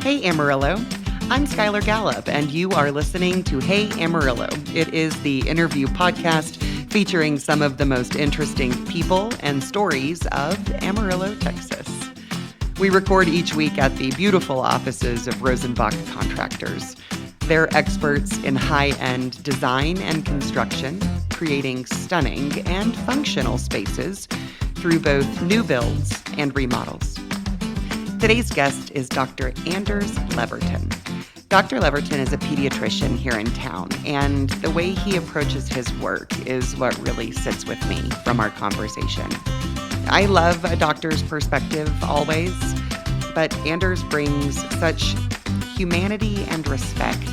Hey Amarillo, I'm Skylar Gallup, and you are listening to Hey Amarillo. It is the interview podcast featuring some of the most interesting people and stories of Amarillo, Texas. We record each week at the beautiful offices of Rosenbach Contractors. They're experts in high-end design and construction, creating stunning and functional spaces through both new builds and remodels. Today's guest is Dr. Anders Leverton. Dr. Leverton is a pediatrician here in town, and the way he approaches his work is what really sits with me from our conversation. I love a doctor's perspective always, but Anders brings such humanity and respect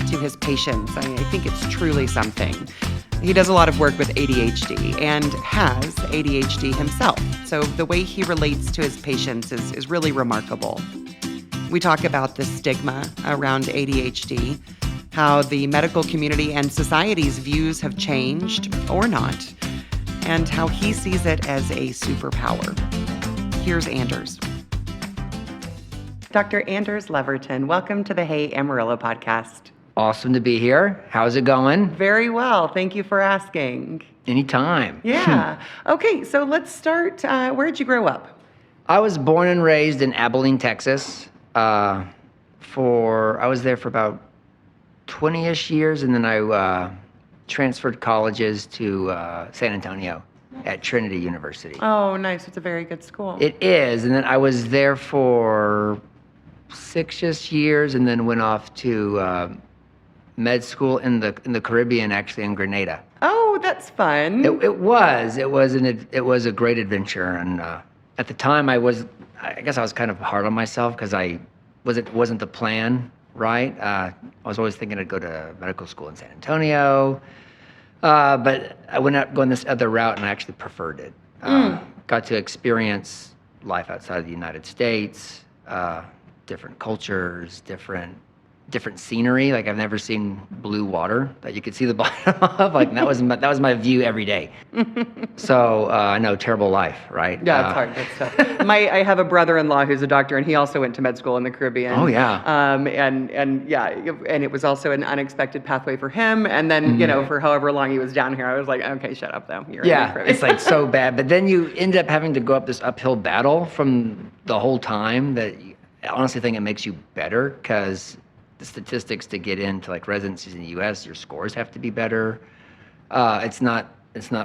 to his patients. I think it's truly something. He does a lot of work with ADHD and has ADHD himself, so the way he relates to his patients is really remarkable. We talk about the stigma around ADHD, how the medical community and society's views have changed or not, and how he sees it as a superpower. Here's Anders. Dr. Anders Leverton, welcome to the Hey Amarillo podcast. Awesome to be here. How's it going? Very well. Thank you for asking. Anytime. Yeah. Okay, so let's start. Where did you grow up? I was born and raised in Abilene, Texas. I was there for about 20-ish years, and then I transferred colleges to San Antonio at Trinity University. Oh, nice. It's a very good school. It is, and then I was there for 6-ish years, and then went off to med school in the Caribbean, actually in Grenada. Oh, that's fun. It was a great adventure, and at the time I guess I was kind of hard on myself because it wasn't the plan, right? I was always thinking I'd go to medical school in San Antonio, but I went out going this other route, and I actually preferred it. Got to experience life outside of the United States, different cultures, different scenery. Like, I've never seen blue water that you could see the bottom of. Like, that was my view every day. So I know, terrible life, right? Yeah, it's hard. It's tough. I have a brother-in-law who's a doctor, and he also went to med school in the Caribbean. Oh yeah. And it was also an unexpected pathway for him. And then for however long he was down here, I was like, okay, shut up though. You're in the Caribbean. It's like so bad. But then you end up having to go up this uphill battle from the whole time that I honestly think it makes you better, because the statistics to get into like residencies in the U.S., your scores have to be better. It's not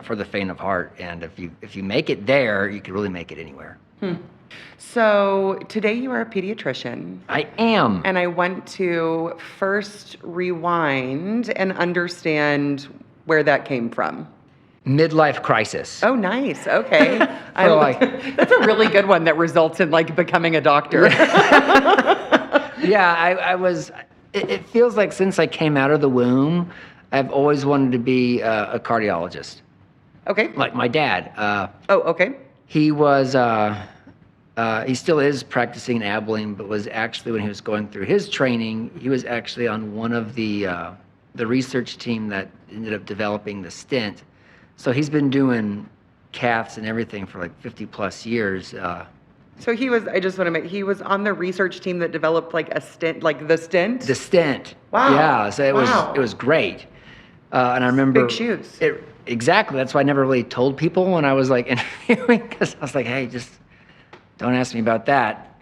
for the faint of heart, and if you make it there, you can really make it anywhere. So today you are a pediatrician. I am. And I want to first rewind and understand where that came from. Midlife crisis. Oh, nice. Okay. That's a really good one that results in like becoming a doctor. Yeah, it feels like since I came out of the womb, I've always wanted to be a cardiologist. Okay. Like my dad. Okay. He was, he still is practicing in Abilene, but was actually, when he was going through his training, he was actually on one of the research team that ended up developing the stent. So he's been doing caths and everything for like 50 plus years. So he was on the research team that developed like a stent, like the stent? The stent. Wow. Yeah, so it was great. And I remember. Big shoes. Exactly. That's why I never really told people when I was like interviewing, because I was like, hey, just don't ask me about that.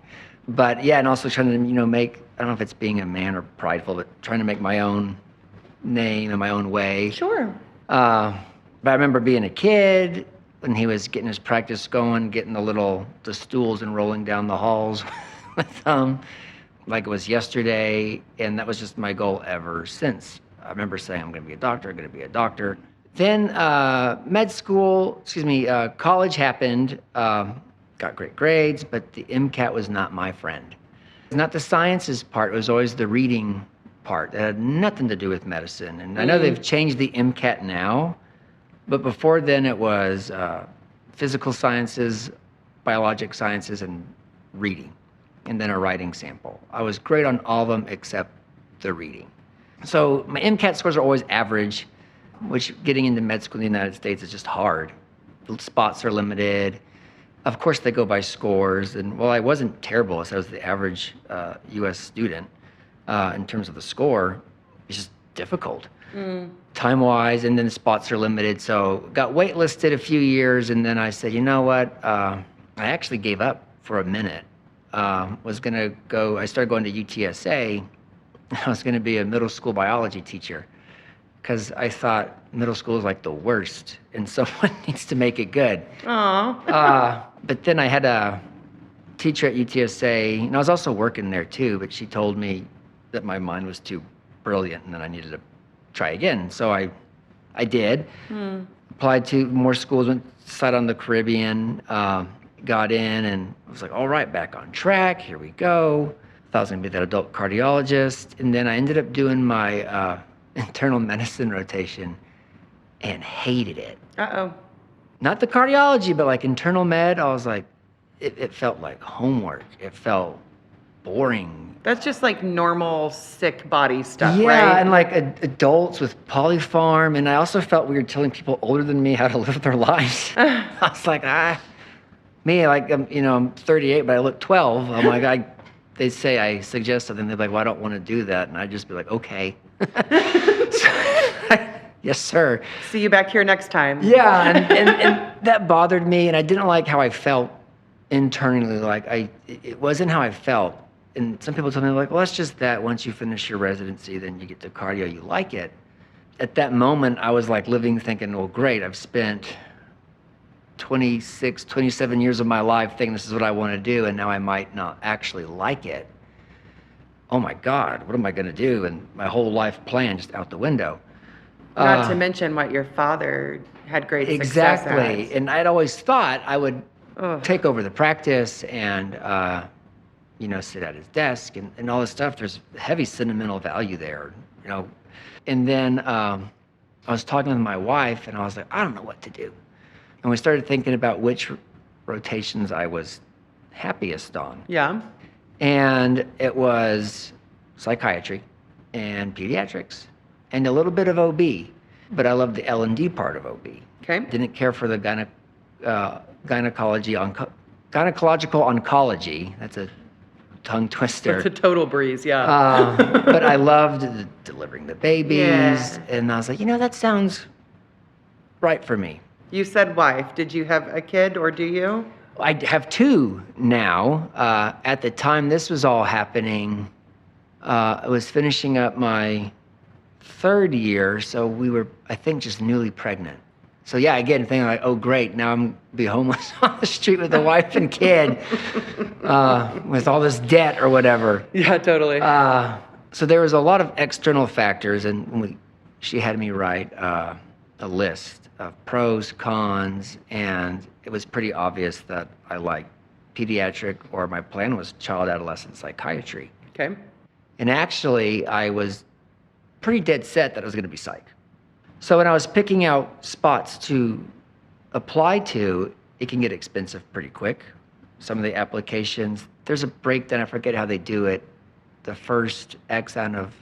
But yeah, and also trying to, make, I don't know if it's being a man or prideful, but trying to make my own name in my own way. Sure. But I remember being a kid when he was getting his practice going, getting the stools and rolling down the halls with like it was yesterday. And that was just my goal ever since. I remember saying, I'm going to be a doctor. Then college happened, got great grades, but the MCAT was not my friend. Not the sciences part, it was always the reading part. It had nothing to do with medicine. And I know they've changed the MCAT now, but before then it was physical sciences, biologic sciences, and reading, and then a writing sample. I was great on all of them except the reading. So my MCAT scores are always average, which getting into med school in the United States is just hard. The spots are limited. of course, they go by scores. And well, I wasn't terrible. So I was the average U.S. student in terms of the score. It's just difficult. Time-wise, and then spots are limited. So got waitlisted a few years, and then I said, you know what? I actually gave up for a minute. Was going to go, I started going to UTSA. I was going to be a middle school biology teacher because I thought middle school is like the worst, and someone needs to make it good. But then I had a teacher at UTSA, and I was also working there too, but she told me that my mind was too brilliant and that I needed to try again. So I did. Applied to more schools, went sat on the Caribbean, got in, and I was like, all right, back on track. Here we go. Thought I was going to be that adult cardiologist. And then I ended up doing my internal medicine rotation and hated it. Not the cardiology, but like internal med. I was like, it felt like homework. It felt boring. That's just like normal sick body stuff, yeah, right? And like adults with polypharm. And I also felt weird telling people older than me how to live their lives. I was like, me, like, I'm 38, but I look 12. I'm like, they say I suggest something. They're like, well, I don't want to do that. And I'd just be like, okay. Yes, sir. See you back here next time. Yeah, and that bothered me. And I didn't like how I felt internally. Like it wasn't how I felt. And some people told me, like, well, that's just that once you finish your residency, then you get to cardio, you like it. At that moment, I was like thinking, well, great, I've spent 26, 27 years of my life thinking this is what I want to do, and now I might not actually like it. Oh my God, what am I going to do? And my whole life plan just out the window. Not to mention what your father had great success at. Exactly. And I'd always thought I would take over the practice and, sit at his desk and all this stuff. There's heavy sentimental value there, And then I was talking with my wife, and I was like, I don't know what to do. And we started thinking about which rotations I was happiest on. Yeah. And it was psychiatry and pediatrics and a little bit of OB, but I loved the L&D part of OB. Okay. Didn't care for the gynecological oncology. That's a tongue twister. It's a total breeze, yeah. But I loved delivering the babies, and I was like, that sounds right for me. You said wife. Did you have a kid, or do you? I have two now. At the time this was all happening, I was finishing up my third year, so we were, I think, just newly pregnant. So yeah, again, thinking like, oh great, now I'm gonna be homeless on the street with a wife and kid, with all this debt or whatever. Yeah, totally. So there was a lot of external factors, and she had me write a list of pros, cons, and it was pretty obvious that I liked pediatric, or my plan was child adolescent psychiatry. Okay. And actually, I was pretty dead set that I was going to be psych. So when I was picking out spots to apply to, it can get expensive pretty quick. Some of the applications, there's a breakdown, I forget how they do it. The first X out of,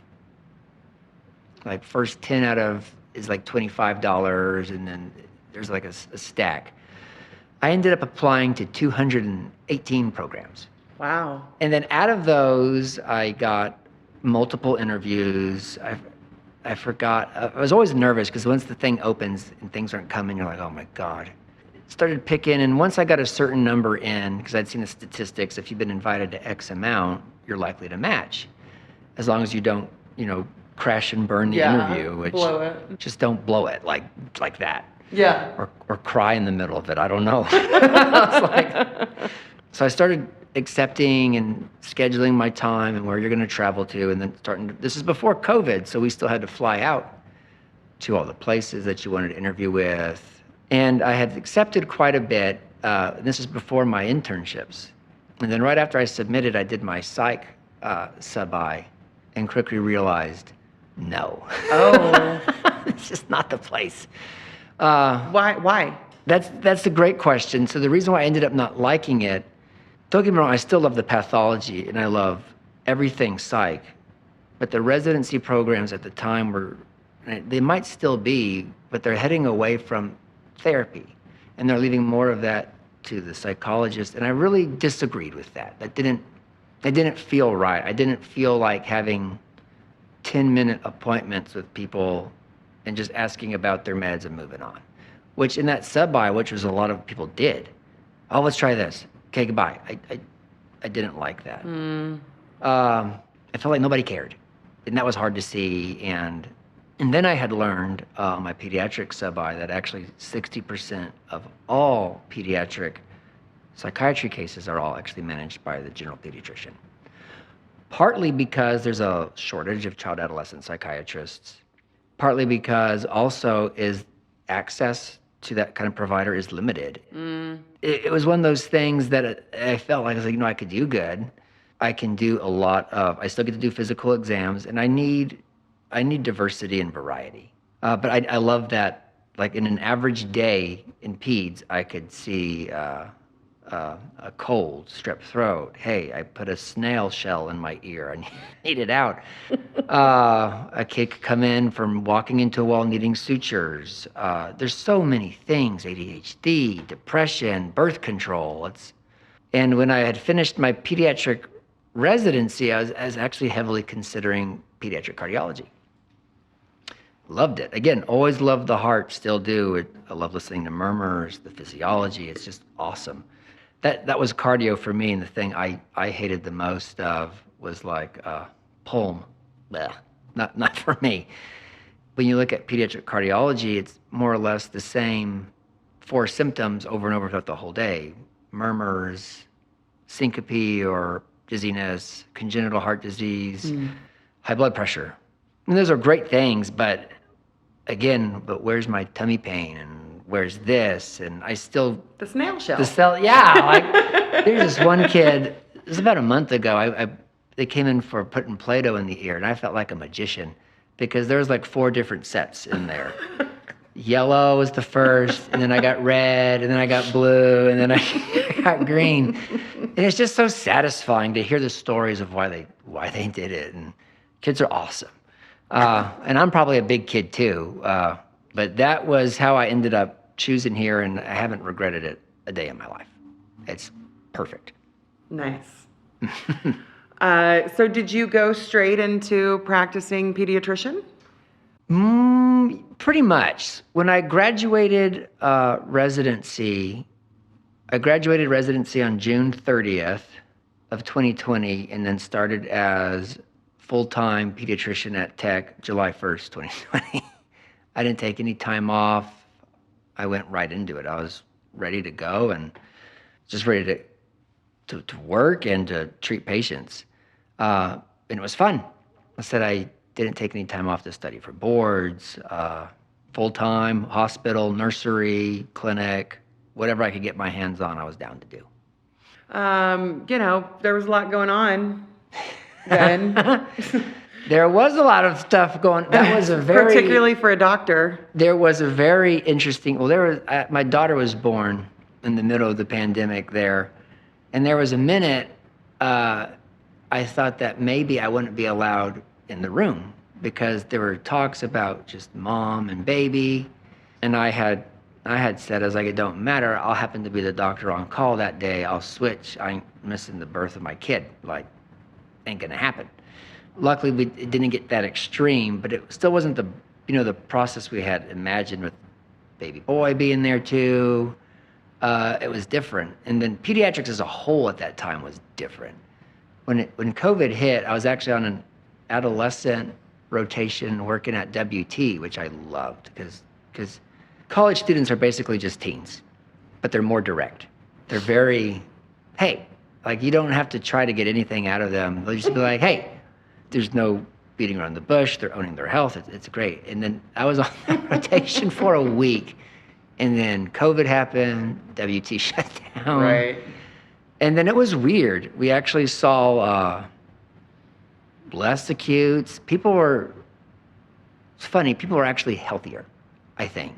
like first 10 out of is like $25, and then there's like a stack. I ended up applying to 218 programs. Wow. And then out of those, I got multiple interviews. I forgot. I was always nervous because once the thing opens and things aren't coming, you're like, oh my God. Started picking, and once I got a certain number in, because I'd seen the statistics, if you've been invited to X amount, you're likely to match. As long as you don't, crash and burn the interview, which blow it. Just don't blow it like that. Yeah. Or cry in the middle of it. I don't know. So I started accepting and scheduling my time and where you're going to travel to, and then this is before COVID, so we still had to fly out to all the places that you wanted to interview with. And I had accepted quite a bit. This is before my internships. And then right after I submitted, I did my psych sub-I and quickly realized, no. Oh. It's just not the place. Why? That's a great question. So the reason why I ended up not liking it, don't get me wrong, I still love the pathology and I love everything psych, but the residency programs at the time they might still be, but they're heading away from therapy, and they're leaving more of that to the psychologist, and I really disagreed with that. That didn't feel right. I didn't feel like having 10-minute appointments with people and just asking about their meds and moving on. Which in that sub-I, which was a lot of people did. Oh, let's try this. Okay, goodbye. I didn't like that. I felt like nobody cared, and that was hard to see. And then I had learned my pediatric sub-I that actually 60% of all pediatric psychiatry cases are all actually managed by the general pediatrician. Partly because there's a shortage of child adolescent psychiatrists, partly because also is access to that kind of provider is limited. It was one of those things that I felt like, I was like, I could do good. I can do a lot of, I still get to do physical exams, and I need diversity and variety. But I love that, like in an average day in peds, I could see a cold, strep throat. Hey, I put a snail shell in my ear. I need it out. A kid could come in from walking into a wall needing sutures. There's so many things, ADHD, depression, birth control. And when I had finished my pediatric residency, I was actually heavily considering pediatric cardiology. Loved it. Again, always loved the heart, still do. I love listening to murmurs, the physiology. It's just awesome. That was cardio for me, and the thing I hated the most of was like pulm. Blech, not for me. When you look at pediatric cardiology, it's more or less the same 4 symptoms over and over throughout the whole day. Murmurs, syncope or dizziness, congenital heart disease, high blood pressure. And those are great things, but again, where's my tummy pain and where's this? And I still... The snail shell. Like there's this one kid, it was about a month ago, they came in for putting Play-Doh in the ear, and I felt like a magician because there was like 4 different sets in there. Yellow was the first, and then I got red, and then I got blue, and then I got green. And it's just so satisfying to hear the stories of why they did it. And kids are awesome. And I'm probably a big kid too, but that was how I ended up choosing here, and I haven't regretted it a day in my life. It's perfect. Nice. So did you go straight into practicing pediatrician? Pretty much. When I graduated residency on June 30th of 2020, and then started as full-time pediatrician at Tech July 1st, 2020. I didn't take any time off. I went right into it. I was ready to go and just ready to work and to treat patients. And it was fun. I said I didn't take any time off to study for boards, full-time, hospital, nursery, clinic, whatever I could get my hands on, I was down to do. There was a lot going on then. There was a lot of stuff going. That was a very... Particularly for a doctor. There was a very interesting... Well, my daughter was born in the middle of the pandemic there, and there was a minute I thought that maybe I wouldn't be allowed in the room because there were talks about just mom and baby, and I had said, I was like, it don't matter. I'll happen to be the doctor on call that day. I'll switch. I ain't missing the birth of my kid. Like, ain't gonna happen. Luckily, it didn't get that extreme, but it still wasn't the process we had imagined with baby boy being there too. It was different. And then pediatrics as a whole at that time was different. When COVID hit, I was actually on an adolescent rotation working at WT, which I loved because college students are basically just teens, but they're more direct. They're very, hey, like you don't have to try to get anything out of them. They'll just be like, hey, there's no beating around the bush. They're owning their health. It's great. And then I was on that rotation for a week, and then COVID happened. WT shut down. Right. And then it was weird. We actually saw less acutes. It's funny, people were actually healthier, I think.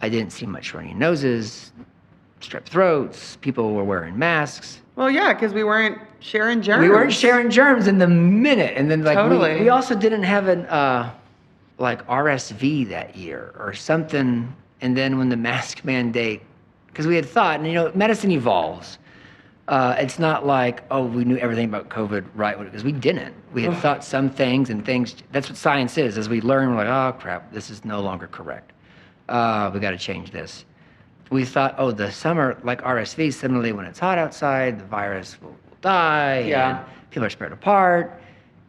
I didn't see much runny noses, strep throats. People were wearing masks. Well, yeah, because we weren't sharing germs. We weren't sharing germs in the minute. And then like Totally. we also didn't have an like RSV that year or something. And then when the mask mandate Because we had thought, and medicine evolves. It's not like, oh, we knew everything about COVID right, because we didn't. We had thought some things, that's what science is. As we learn, we're like, oh crap, this is no longer correct. We got to change this. We thought, oh, the summer, like RSV, similarly, when it's hot outside, the virus will die, and people are spread apart.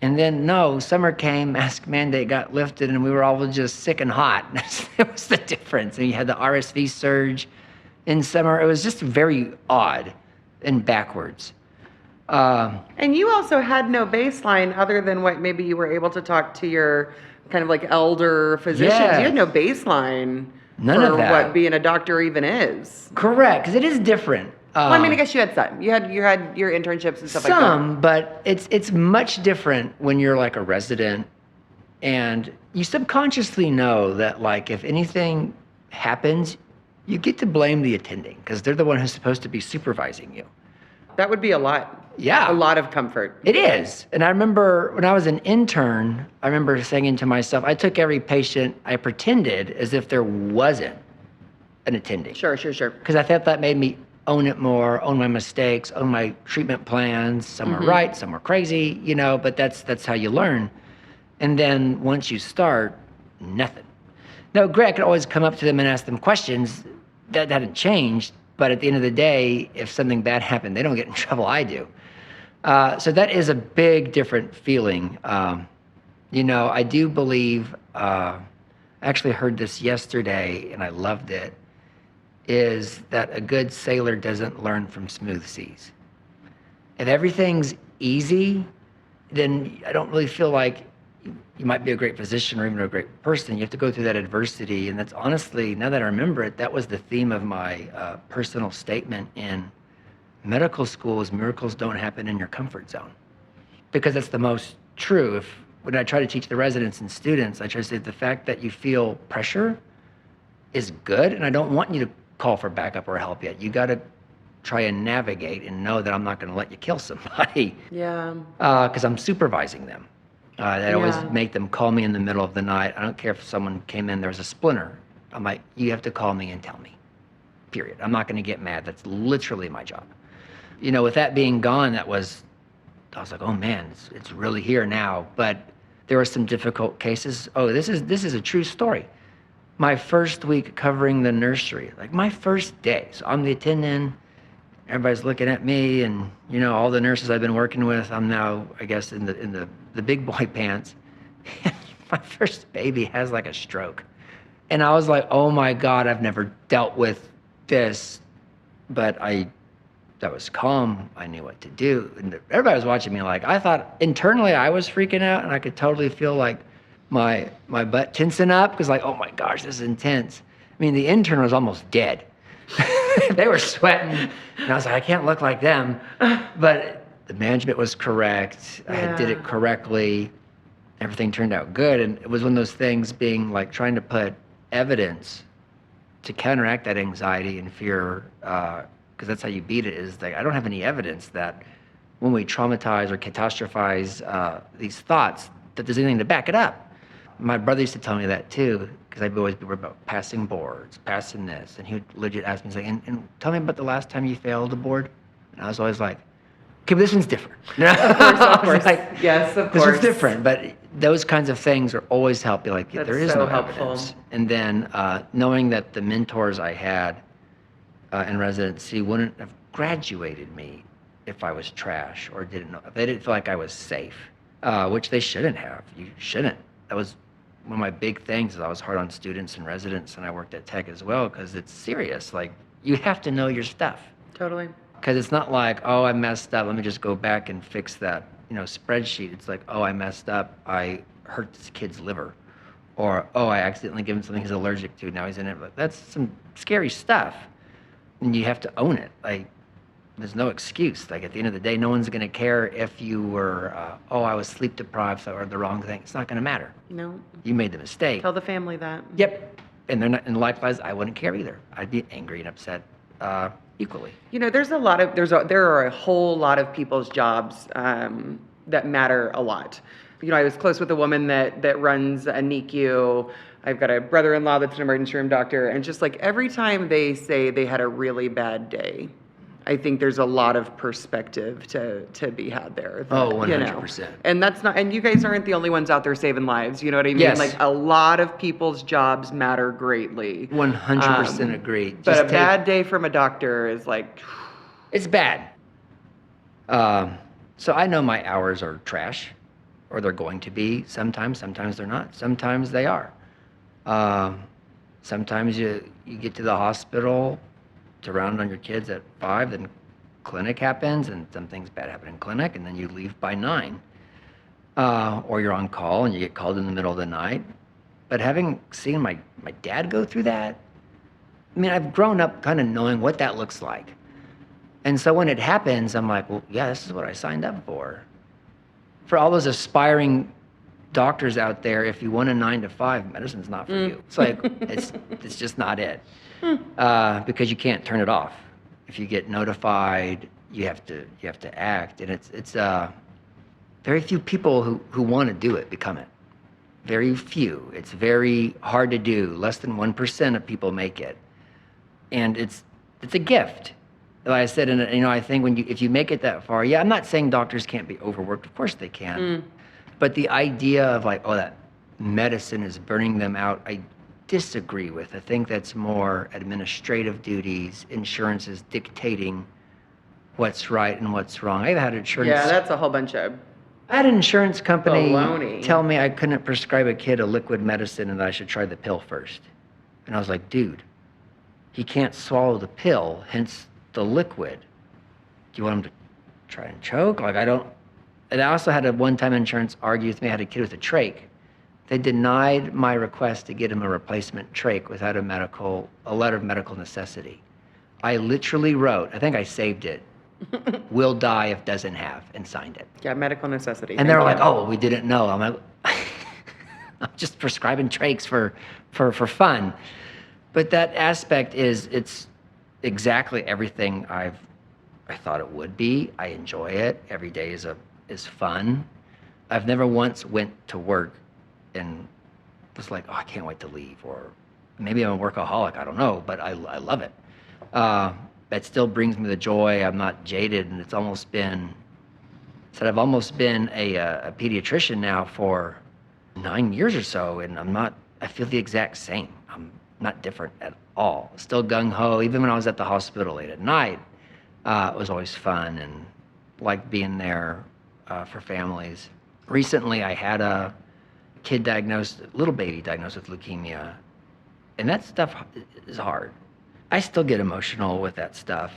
And then, no, summer came, mask mandate got lifted, and we were all just sick and hot. That was the difference. And you had the RSV surge in summer. It was just very odd and backwards. And you also had no baseline other than what maybe you were able to talk to your kind of like elder physicians. Yes. You had no baseline None for of that. what being a doctor even is. Correct, because it is different. Well, I mean, I guess you had some. You had your internships and stuff like that. Some, but it's much different when you're like a resident, and you subconsciously know that like if anything happens, you get to blame the attending because they're the one who's supposed to be supervising you. That would be a lot. Yeah. A lot of comfort. It is. And I remember when I was an intern, I remember saying to myself, I took every patient, I pretended as if there wasn't an attending. Sure. Because I thought that made me own it more, own my mistakes, own my treatment plans. Some were right, some were crazy, but that's how you learn. And then once you start, nothing. Now, Greg could always come up to them and ask them questions. That hadn't changed. But at the end of the day, if something bad happened, they don't get in trouble, I do. So that is a big different feeling. I do believe, I actually heard this yesterday and I loved it, is that a good sailor doesn't learn from smooth seas. If everything's easy, then I don't really feel like you might be a great physician or even a great person. You have to go through that adversity. And that's honestly, now that I remember it, that was the theme of my personal statement in medical school is miracles don't happen in your comfort zone. Because that's the most true. When I try to teach the residents and students, I try to say the fact that you feel pressure is good. And I don't want you to call for backup or help yet. You got to try and navigate and know that I'm not going to let you kill somebody. Yeah. Because I'm supervising them. I always make them call me in the middle of the night. I don't care if someone came in, there was a splinter. I'm like, you have to call me and tell me, period. I'm not going to get mad. That's literally my job. With that being gone, I was like, oh man, it's really here now. But there were some difficult cases. Oh, this is a true story. My first week covering the nursery, like my first day. So I'm the attendant. Everybody's looking at me, and all the nurses I've been working with. I'm now, I guess, in the big boy pants. My first baby has like a stroke, and I was like, oh my God, I've never dealt with this, but I was calm. I knew what to do, and everybody was watching me. Like I thought internally I was freaking out, and I could totally feel like my butt tensing up because like, oh my gosh, this is intense. I mean, the intern was almost dead. They were sweating, and I was like, I can't look like them. But the management was correct. I did it correctly. Everything turned out good. And it was one of those things being like trying to put evidence to counteract that anxiety and fear, because that's how you beat it, is like, I don't have any evidence that when we traumatize or catastrophize these thoughts, that there's anything to back it up. My brother used to tell me that too, because I'd always be worried about passing boards, passing this. And he would legit ask me, he's like, and tell me about the last time you failed a board. And I was always like, okay, but this one's different. Of course. Like, yes, of course. This one's different. But those kinds of things are always helpful. Like, That's there is so no helpful. evidence. And then knowing that the mentors I had in residency wouldn't have graduated me if I was trash or didn't know. If they didn't feel like I was safe, which they shouldn't have. You shouldn't. That was one of my big things, is I was hard on students and residents, and I worked at Tech as well, because it's serious. Like, you have to know your stuff. Totally. Because it's not like, oh, I messed up, let me just go back and fix that, spreadsheet. It's like, oh, I messed up, I hurt this kid's liver. Or, oh, I accidentally gave him something he's allergic to, now he's in it. But that's some scary stuff. And you have to own it. Like, there's no excuse. Like, at the end of the day, no one's going to care if you were, I was sleep deprived or the wrong thing. It's not going to matter. No. You made the mistake. Tell the family that. Yep. And they're not, and likewise, I wouldn't care either. I'd be angry and upset equally. There are a whole lot of people's jobs that matter a lot. I was close with a woman that runs a NICU. I've got a brother-in-law that's an emergency room doctor, and just like every time they say they had a really bad day, I think there's a lot of perspective to be had there. Oh, That, you know, 100%. and that's not, and you guys aren't the only ones out there saving lives. You know what I mean? Yes. Like a lot of people's jobs matter greatly. 100% agree. But Just a bad day from a doctor is like, it's bad. So I know my hours are trash, or they're going to be sometimes they're not, sometimes they are. Sometimes you get to the hospital to round on your kids at 5, then clinic happens and something's bad happen in clinic, and then you leave by 9. Or you're on call and you get called in the middle of the night. But having seen my dad go through that, I mean, I've grown up kind of knowing what that looks like. And so when it happens, I'm like, well, yeah, this is what I signed up for. For all those aspiring doctors out there, if you want a 9 to 5, medicine's not for you. It's like, it's just not it. Because you can't turn it off. If you get notified, you have to act. And it's very few people who want to do it become it. Very few. It's very hard to do. Less than 1% of people make it. And it's a gift. Like I said, and I think if you make it that far, yeah, I'm not saying doctors can't be overworked. Of course they can. But the idea of like, oh, that medicine is burning them out, I disagree with. I think that's more administrative duties, insurance is dictating what's right and what's wrong. I've had insurance. yeah, that's a whole bunch of I had an insurance company baloney. tell me I couldn't prescribe a kid a liquid medicine and that I should try the pill first. And I was like, dude, he can't swallow the pill, hence the liquid. Do you want him to try and choke? Like, I don't. And I also had a one-time insurance argue with me. I had a kid with a trach. They denied my request to get him a replacement trach without a letter of medical necessity. I literally wrote, I think I saved it, will die if doesn't have, and signed it. Yeah, medical necessity. And they're like, oh, we didn't know. I'm like, I'm just prescribing trachs for fun. But that aspect it's exactly everything I thought it would be. I enjoy it. Every day is fun. I've never once went to work and was like, oh, I can't wait to leave. Or maybe I'm a workaholic, I don't know, but I love it. That still brings me the joy. I'm not jaded, and I've almost been a pediatrician now for 9 years or so, and I feel the exact same. I'm not different at all. Still gung-ho. Even when I was at the hospital late at night, it was always fun and liked being there for families. Recently, I had a little baby diagnosed with leukemia, and that stuff is hard. I still get emotional with that stuff,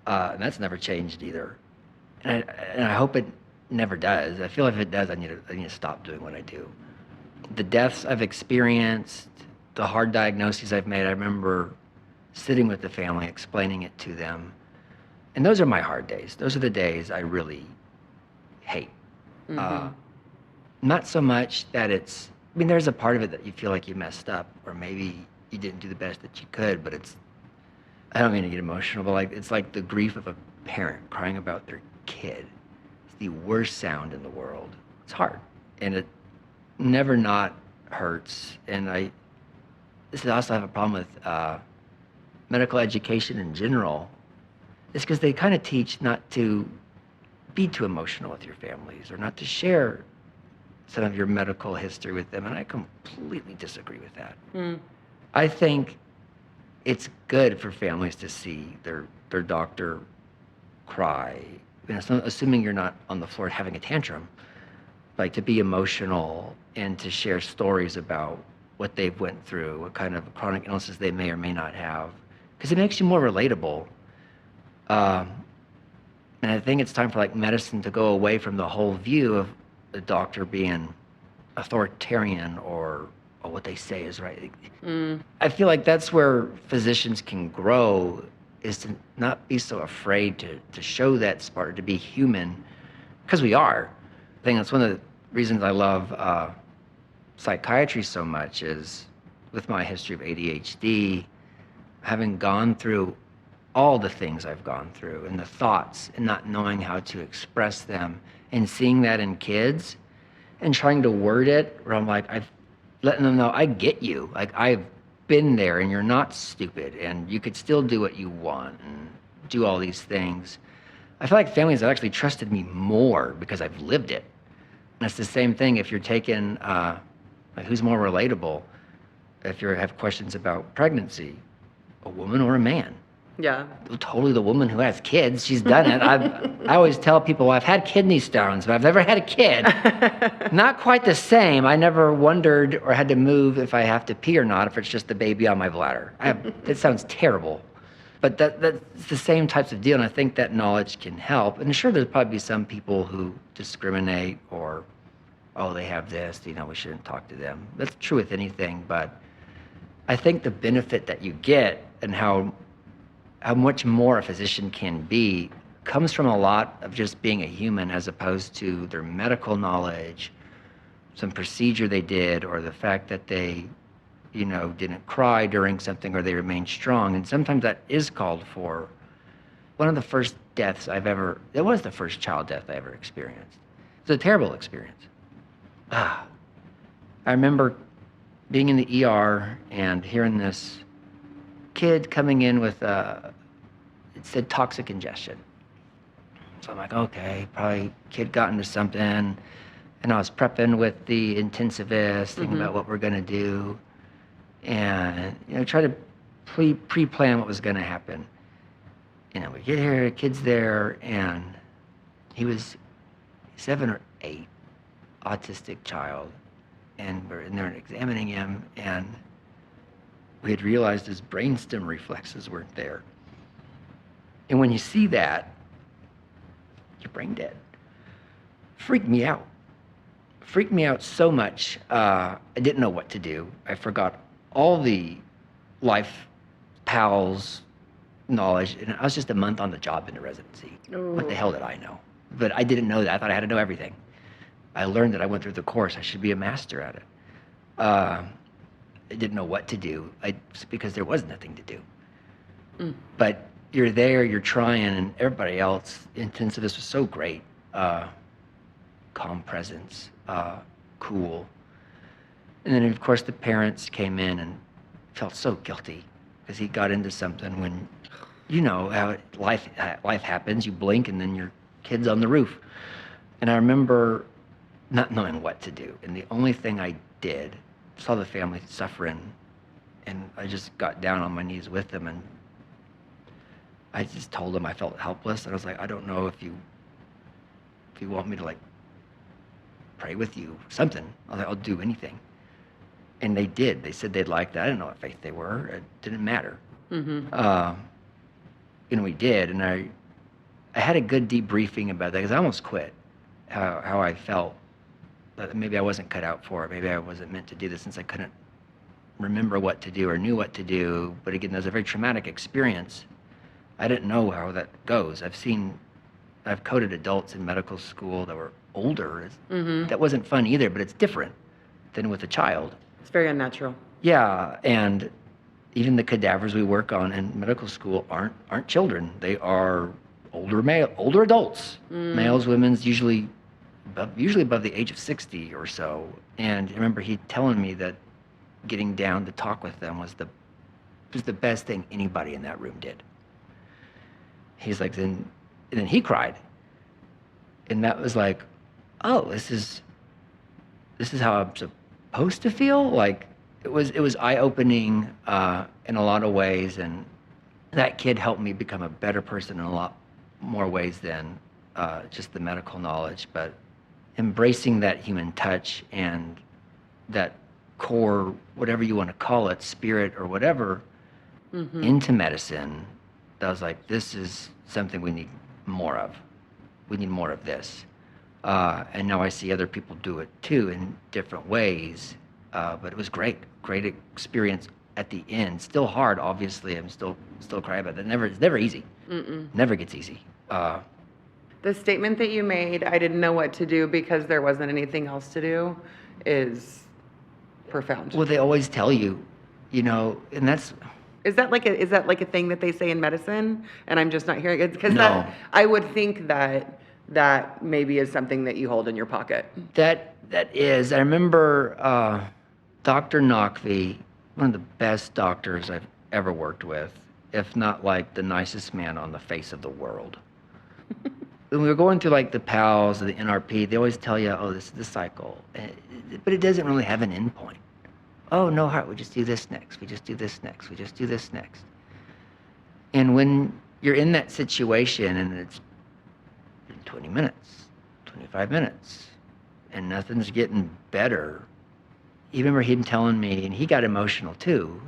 and that's never changed either. And I hope it never does. I feel if it does, I need to stop doing what I do. The deaths I've experienced, the hard diagnoses I've made, I remember sitting with the family, explaining it to them. And those are my hard days. Those are the days I really hate. Not so much that there's a part of it that you feel like you messed up, or maybe you didn't do the best that you could, but I don't mean to get emotional, but it's like the grief of a parent crying about their kid. It's the worst sound in the world. It's hard, and it never not hurts. And this is also have a problem with medical education in general. It's because they kind of teach not to be too emotional with your families, or not to share some of your medical history with them, and I completely disagree with that. I think it's good for families to see their doctor cry, assuming you're not on the floor having a tantrum, like to be emotional and to share stories about what they've went through, what kind of chronic illnesses they may or may not have, because it makes you more relatable. And I think it's time for medicine to go away from the whole view of the doctor being authoritarian or what they say is right. I feel like that's where physicians can grow, is to not be so afraid to show that spark, to be human, because we are. I think that's one of the reasons I love psychiatry so much, is with my history of ADHD, having gone through all the things I've gone through, and the thoughts, and not knowing how to express them, and seeing that in kids, and trying to word it where I'm like, letting them know I get you. Like I've been there, and you're not stupid, and you could still do what you want and do all these things. I feel like families have actually trusted me more because I've lived it. And it's the same thing if you're taking, like who's more relatable? If you have questions about pregnancy, a woman or a man? Yeah. Totally the woman who has kids. She's done it. I always tell people, well, I've had kidney stones, but I've never had a kid. Not quite the same. I never wondered or had to move if I have to pee or not, if it's just the baby on my bladder. That sounds terrible. But that's the same types of deal, and I think that knowledge can help. And sure, there'll probably be some people who discriminate or, oh, they have this, we shouldn't talk to them. That's true with anything, but I think the benefit that you get and how much more a physician can be comes from a lot of just being a human as opposed to their medical knowledge, some procedure they did, or the fact that they, didn't cry during something or they remained strong. And sometimes that is called for. One of the first deaths it was the first child death I ever experienced. It was a terrible experience. I remember being in the ER and hearing this kid coming in with it said toxic ingestion. So I'm like, okay, probably kid got into something. And I was prepping with the intensivist, thinking about what we're gonna do, and try to pre-plan what was gonna happen. We get here, the kid's there, and he was 7 or 8, autistic child, and we're in there examining him, and we had realized his brainstem reflexes weren't there. And when you see that, you're brain dead. Freaked me out. Freaked me out so much, I didn't know what to do. I forgot all the life pals knowledge, and I was just a month on the job into residency. Ooh. What the hell did I know? But I didn't know that. I thought I had to know everything. I learned that I went through the course. I should be a master at it. I didn't know what to do because there was nothing to do. But you're there, you're trying, and everybody else, intensivist was so great. Calm presence, cool. And then, of course, the parents came in and felt so guilty because he got into something when, how life happens. You blink, and then your kid's on the roof. And I remember not knowing what to do. And the only thing I did, saw the family suffering, and I just got down on my knees with them, and I just told them I felt helpless. And I was like, I don't know if you want me to pray with you, something. I was like, I'll do anything. And they did. They said they'd like that. I didn't know what faith they were. It didn't matter. We did, and I had a good debriefing about that because I almost quit. How I felt. Maybe I wasn't cut out for it. Maybe I wasn't meant to do this since I couldn't remember what to do or knew what to do. But again, that was a very traumatic experience. I didn't know how that goes. I've coded adults in medical school that were older. That wasn't fun either, but it's different than with a child. It's very unnatural. Yeah, and even the cadavers we work on in medical school aren't children. They are older adults. Males, women's, usually above the age of 60 or so. And I remember he telling me that getting down to talk with them was the best thing anybody in that room did. He's like, and then he cried. And that was like, oh, this is how I'm supposed to feel? It was eye-opening in a lot of ways, and that kid helped me become a better person in a lot more ways than just the medical knowledge, but embracing that human touch and that core, whatever you want to call it, spirit or whatever, into medicine. I was like, this is something we need more of. We need more of this. And now I see other people do it too in different ways. But it was great experience at the end. Still hard, obviously. I'm still crying about it. It's never easy. Never gets easy. The statement that you made, I didn't know what to do because there wasn't anything else to do, is profound. Well, they always tell you, and that's... Is that like a thing that they say in medicine, and I'm just not hearing it? Because No. I would think that maybe is something that you hold in your pocket. That is. I remember Dr. Knockvey, one of the best doctors I've ever worked with, if not like the nicest man on the face of the world. When we were going through like the PALS or the NRP, they always tell you, oh, this is the cycle. But it doesn't really have an end point. Oh, no heart, we just do this next. We just do this next. We just do this next. And when you're in that situation and it's been 20 minutes, 25 minutes, and nothing's getting better, you remember him telling me, and he got emotional too,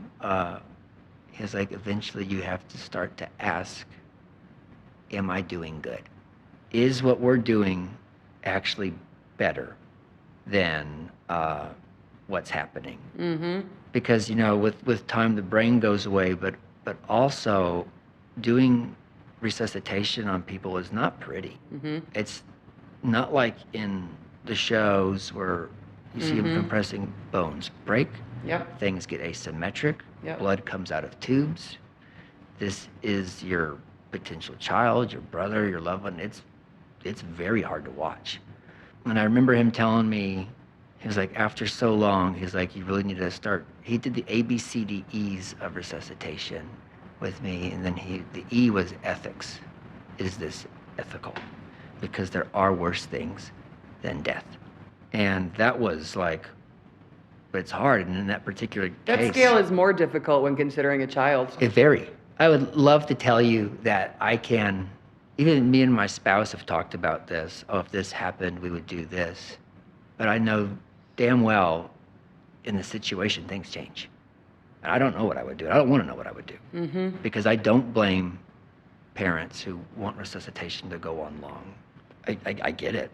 he was like, eventually you have to start to ask, am I doing good? Is what we're doing actually better than what's happening? Mm-hmm. Because, with time, the brain goes away, but also doing resuscitation on people is not pretty. Mm-hmm. It's not like in the shows where you see them compressing bones break. Yep. Things get asymmetric. Yep. Blood comes out of tubes. This is your potential child, your brother, your loved one. It's very hard to watch. And I remember him telling me, he was like, after so long, he's like, you really need to start. He did the ABCDEs of resuscitation with me, and then the E was ethics. Is this ethical? Because there are worse things than death. And that was like, but it's hard. And in that particular case, That scale is more difficult when considering a child. it vary. I would love to tell you that I can, even me and my spouse have talked about this. Oh, if this happened, we would do this. But I know damn well in the situation, things change. And I don't know what I would do. I don't want to know what I would do. Because I don't blame parents who want resuscitation to go on long. I get it.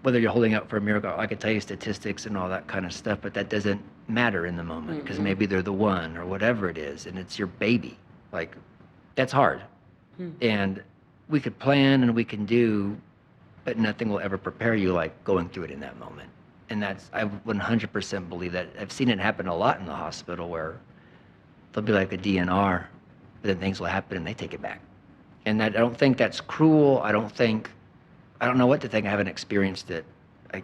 Whether you're holding out for a miracle, I could tell you statistics and all that kind of stuff, but that doesn't matter in the moment because maybe they're the one or whatever it is, and it's your baby. Like, that's hard. And we could plan and we can do, but nothing will ever prepare you like going through it in that moment. And I 100% believe that. I've seen it happen a lot in the hospital where there'll be like a DNR, but then things will happen and they take it back. And I don't think that's cruel. I don't know what to think. I haven't experienced it. I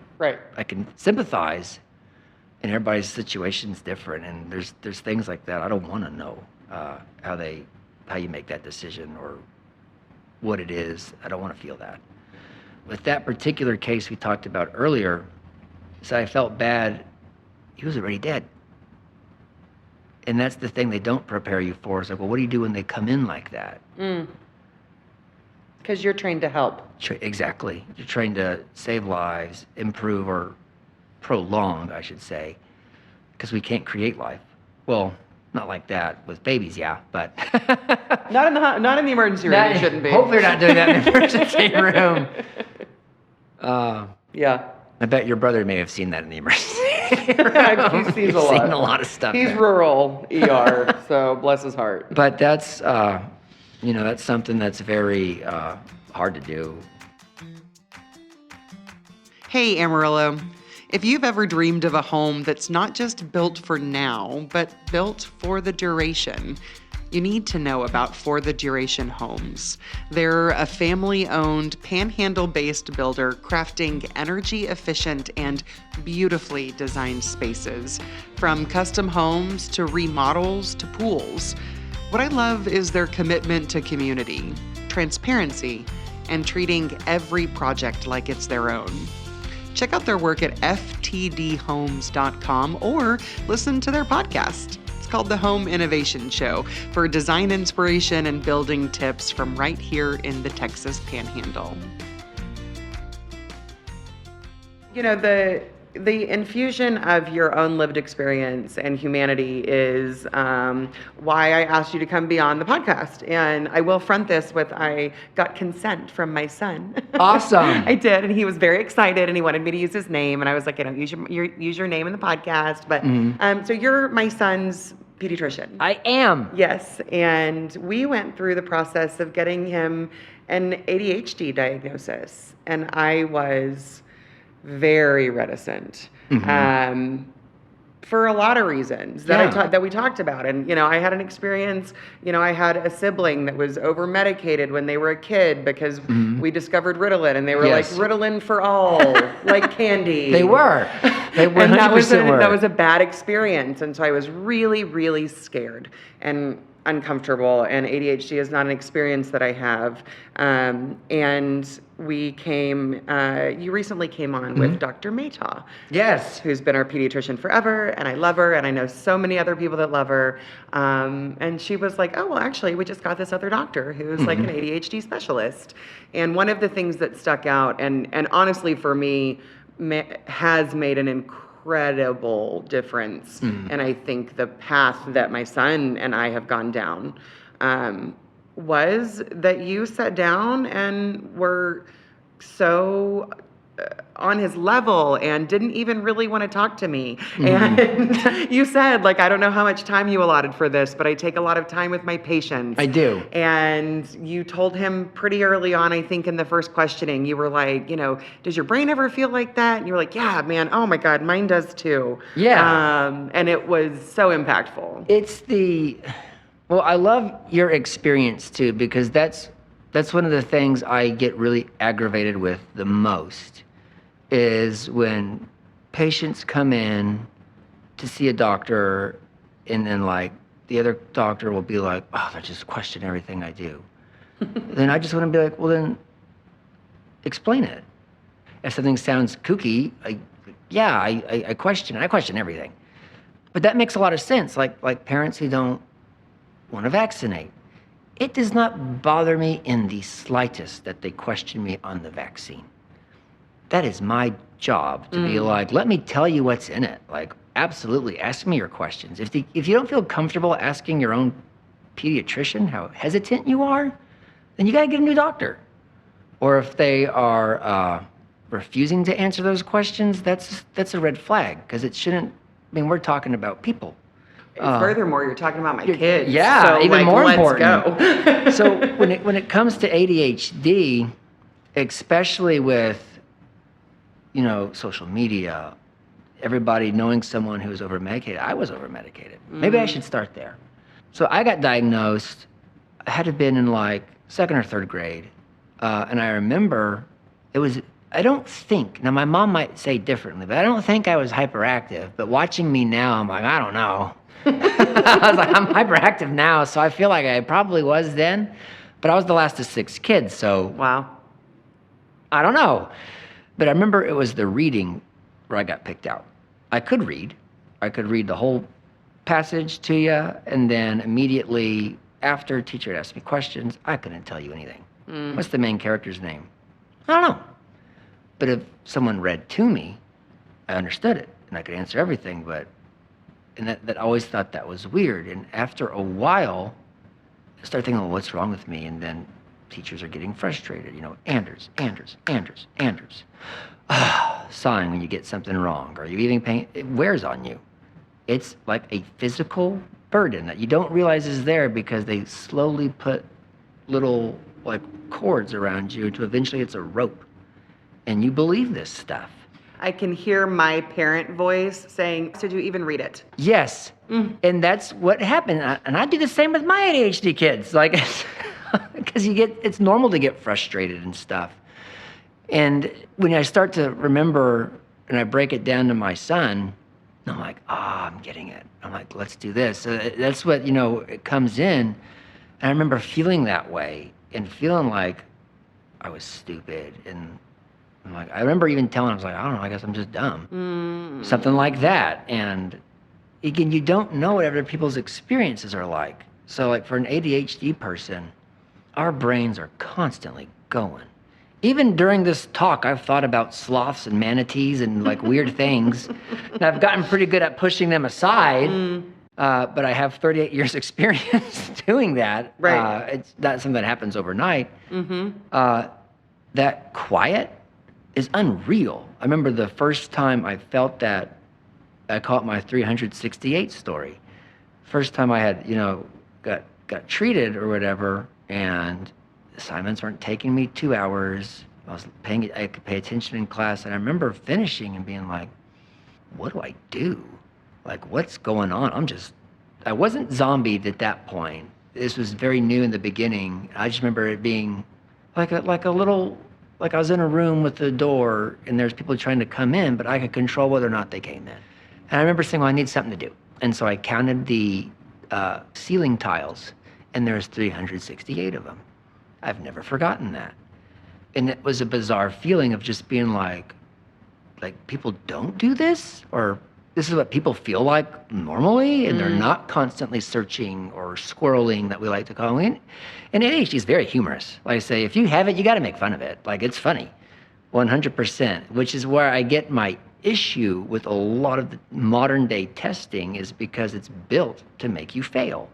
can sympathize, and everybody's situation's different, and there's things like that. I don't want to know how you make that decision or what it is. I don't want to feel that. With that particular case we talked about earlier, so I felt bad. He was already dead. And that's the thing they don't prepare you for. It's like, well, what do you do when they come in like that? Because you're trained to help. Exactly. You're trained to save lives, improve, or prolong, I should say, because we can't create life. Well, not like that with babies, yeah, but not in the emergency room. It shouldn't be. Hopefully, you're not doing that in the emergency room. Yeah. I bet your brother may have seen that in the emergency room. He sees He's a lot. seen a lot of stuff. He's there. rural ER, so bless his heart. But that's that's something that's very hard to do. Hey, Amarillo. If you've ever dreamed of a home that's not just built for now, but built for the duration, you need to know about For the Duration Homes. They're a family-owned, panhandle-based builder crafting energy-efficient and beautifully designed spaces, from custom homes to remodels to pools. What I love is their commitment to community, transparency, and treating every project like it's their own. Check out their work at ftdhomes.com or listen to their podcast. It's called The Home Innovation Show for design inspiration and building tips from right here in the Texas Panhandle. You know, the infusion of your own lived experience and humanity is why I asked you to come be on the podcast. And I will front this with, I got consent from my son. Awesome. I did, and he was very excited, and he wanted me to use his name. And I was like, use your name in the podcast. But so you're my son's pediatrician. I am. Yes, and we went through the process of getting him an ADHD diagnosis, and I was very reticent. for a lot of reasons that we talked about. And, I had an experience, I had a sibling that was over medicated when they were a kid because we discovered Ritalin, and they were like, Ritalin for all, like candy. They were. They 100% and that were. was a bad experience. And so I was really, really scared and uncomfortable, and ADHD is not an experience that I have. And we came, you recently came on with Dr. Maytaw. Yes. Who's been our pediatrician forever, and I love her, and I know so many other people that love her. And she was like, oh, well, actually, we just got this other doctor who's like an ADHD specialist. And one of the things that stuck out, and honestly for me, has made an incredible difference. And I think the path that my son and I have gone down was that you sat down and were so on his level and didn't even really want to talk to me. And you said, like, I don't know how much time you allotted for this, but I take a lot of time with my patients. I do. And you told him pretty early on, I think in the first questioning, you were like, does your brain ever feel like that? And you were like, yeah, man. Oh my God, mine does too. Yeah. And it was so impactful. Well, I love your experience too, because that's one of the things I get really aggravated with the most, is when patients come in to see a doctor and then like the other doctor will be like, oh, they just question everything I do. Then I just want to be like, well, then explain it. If something sounds kooky, I question everything. But that makes a lot of sense. Like parents who don't want to vaccinate. It does not bother me in the slightest that they question me on the vaccine. That is my job to be like, let me tell you what's in it. Like, absolutely, ask me your questions. If you don't feel comfortable asking your own pediatrician how hesitant you are, then you got to get a new doctor. Or if they are refusing to answer those questions, that's a red flag, because it shouldn't. I mean, we're talking about people. Furthermore, you're talking about my kids. Yeah, so, even more let's important. Go. So when it comes to ADHD, especially with social media, everybody knowing someone who's over medicated, I was over medicated. Maybe I should start there. So I got diagnosed. I had to have been in like second or third grade, and I remember it was. I don't think, now my mom might say differently, but I don't think I was hyperactive. But watching me now, I'm like, I don't know. I was like, I'm hyperactive now, so I feel like I probably was then. But I was the last of 6 kids, so. Wow. I don't know. But I remember it was the reading where I got picked out. I could read. I could read the whole passage to you, and then immediately after, teacher would ask me questions. I couldn't tell you anything. What's the main character's name? I don't know. But if someone read to me, I understood it, and I could answer everything. And that always thought that was weird. And after a while, I started thinking, well, what's wrong with me? And then teachers are getting frustrated. Anders. Sighing when you get something wrong, or you eating pain. It wears on you. It's like a physical burden that you don't realize is there, because they slowly put little like cords around you until eventually it's a rope. And you believe this stuff. I can hear my parent voice saying, did you even read it? Yes. And that's what happened. And I do the same with my ADHD kids. Like, because it's normal to get frustrated and stuff. And when I start to remember and I break it down to my son, I'm like, I'm getting it. I'm like, let's do this. So that's what, it comes in. And I remember feeling that way and feeling like I was stupid. And I'm like, I remember even telling him, I was like, I don't know, I guess I'm just dumb. Something like that. And again, you don't know what other people's experiences are like. So like for an ADHD person, our brains are constantly going. Even during this talk, I've thought about sloths and manatees and like weird things. And I've gotten pretty good at pushing them aside. But I have 38 years experience doing that. Right. It's not something that happens overnight. That quiet is unreal. I remember the first time I felt that, I call it my 368 story. First time I had, got treated or whatever, and assignments weren't taking me 2 hours. I could pay attention in class, and I remember finishing and being like, what do I do? like, what's going on? I wasn't zombied at that point. This was very new in the beginning. I just remember it being like a little, like I was in a room with the door and there's people trying to come in, but I could control whether or not they came in. And I remember saying, well, I need something to do. And so I counted the ceiling tiles, and there's 368 of them. I've never forgotten that. And it was a bizarre feeling of just being like people don't do this, or this is what people feel like normally, and they're not constantly searching or squirreling, that we like to call it. And ADHD is very humorous. Like I say, if you have it, you got to make fun of it. Like, it's funny, 100%, which is where I get my issue with a lot of the modern day testing, is because it's built to make you fail.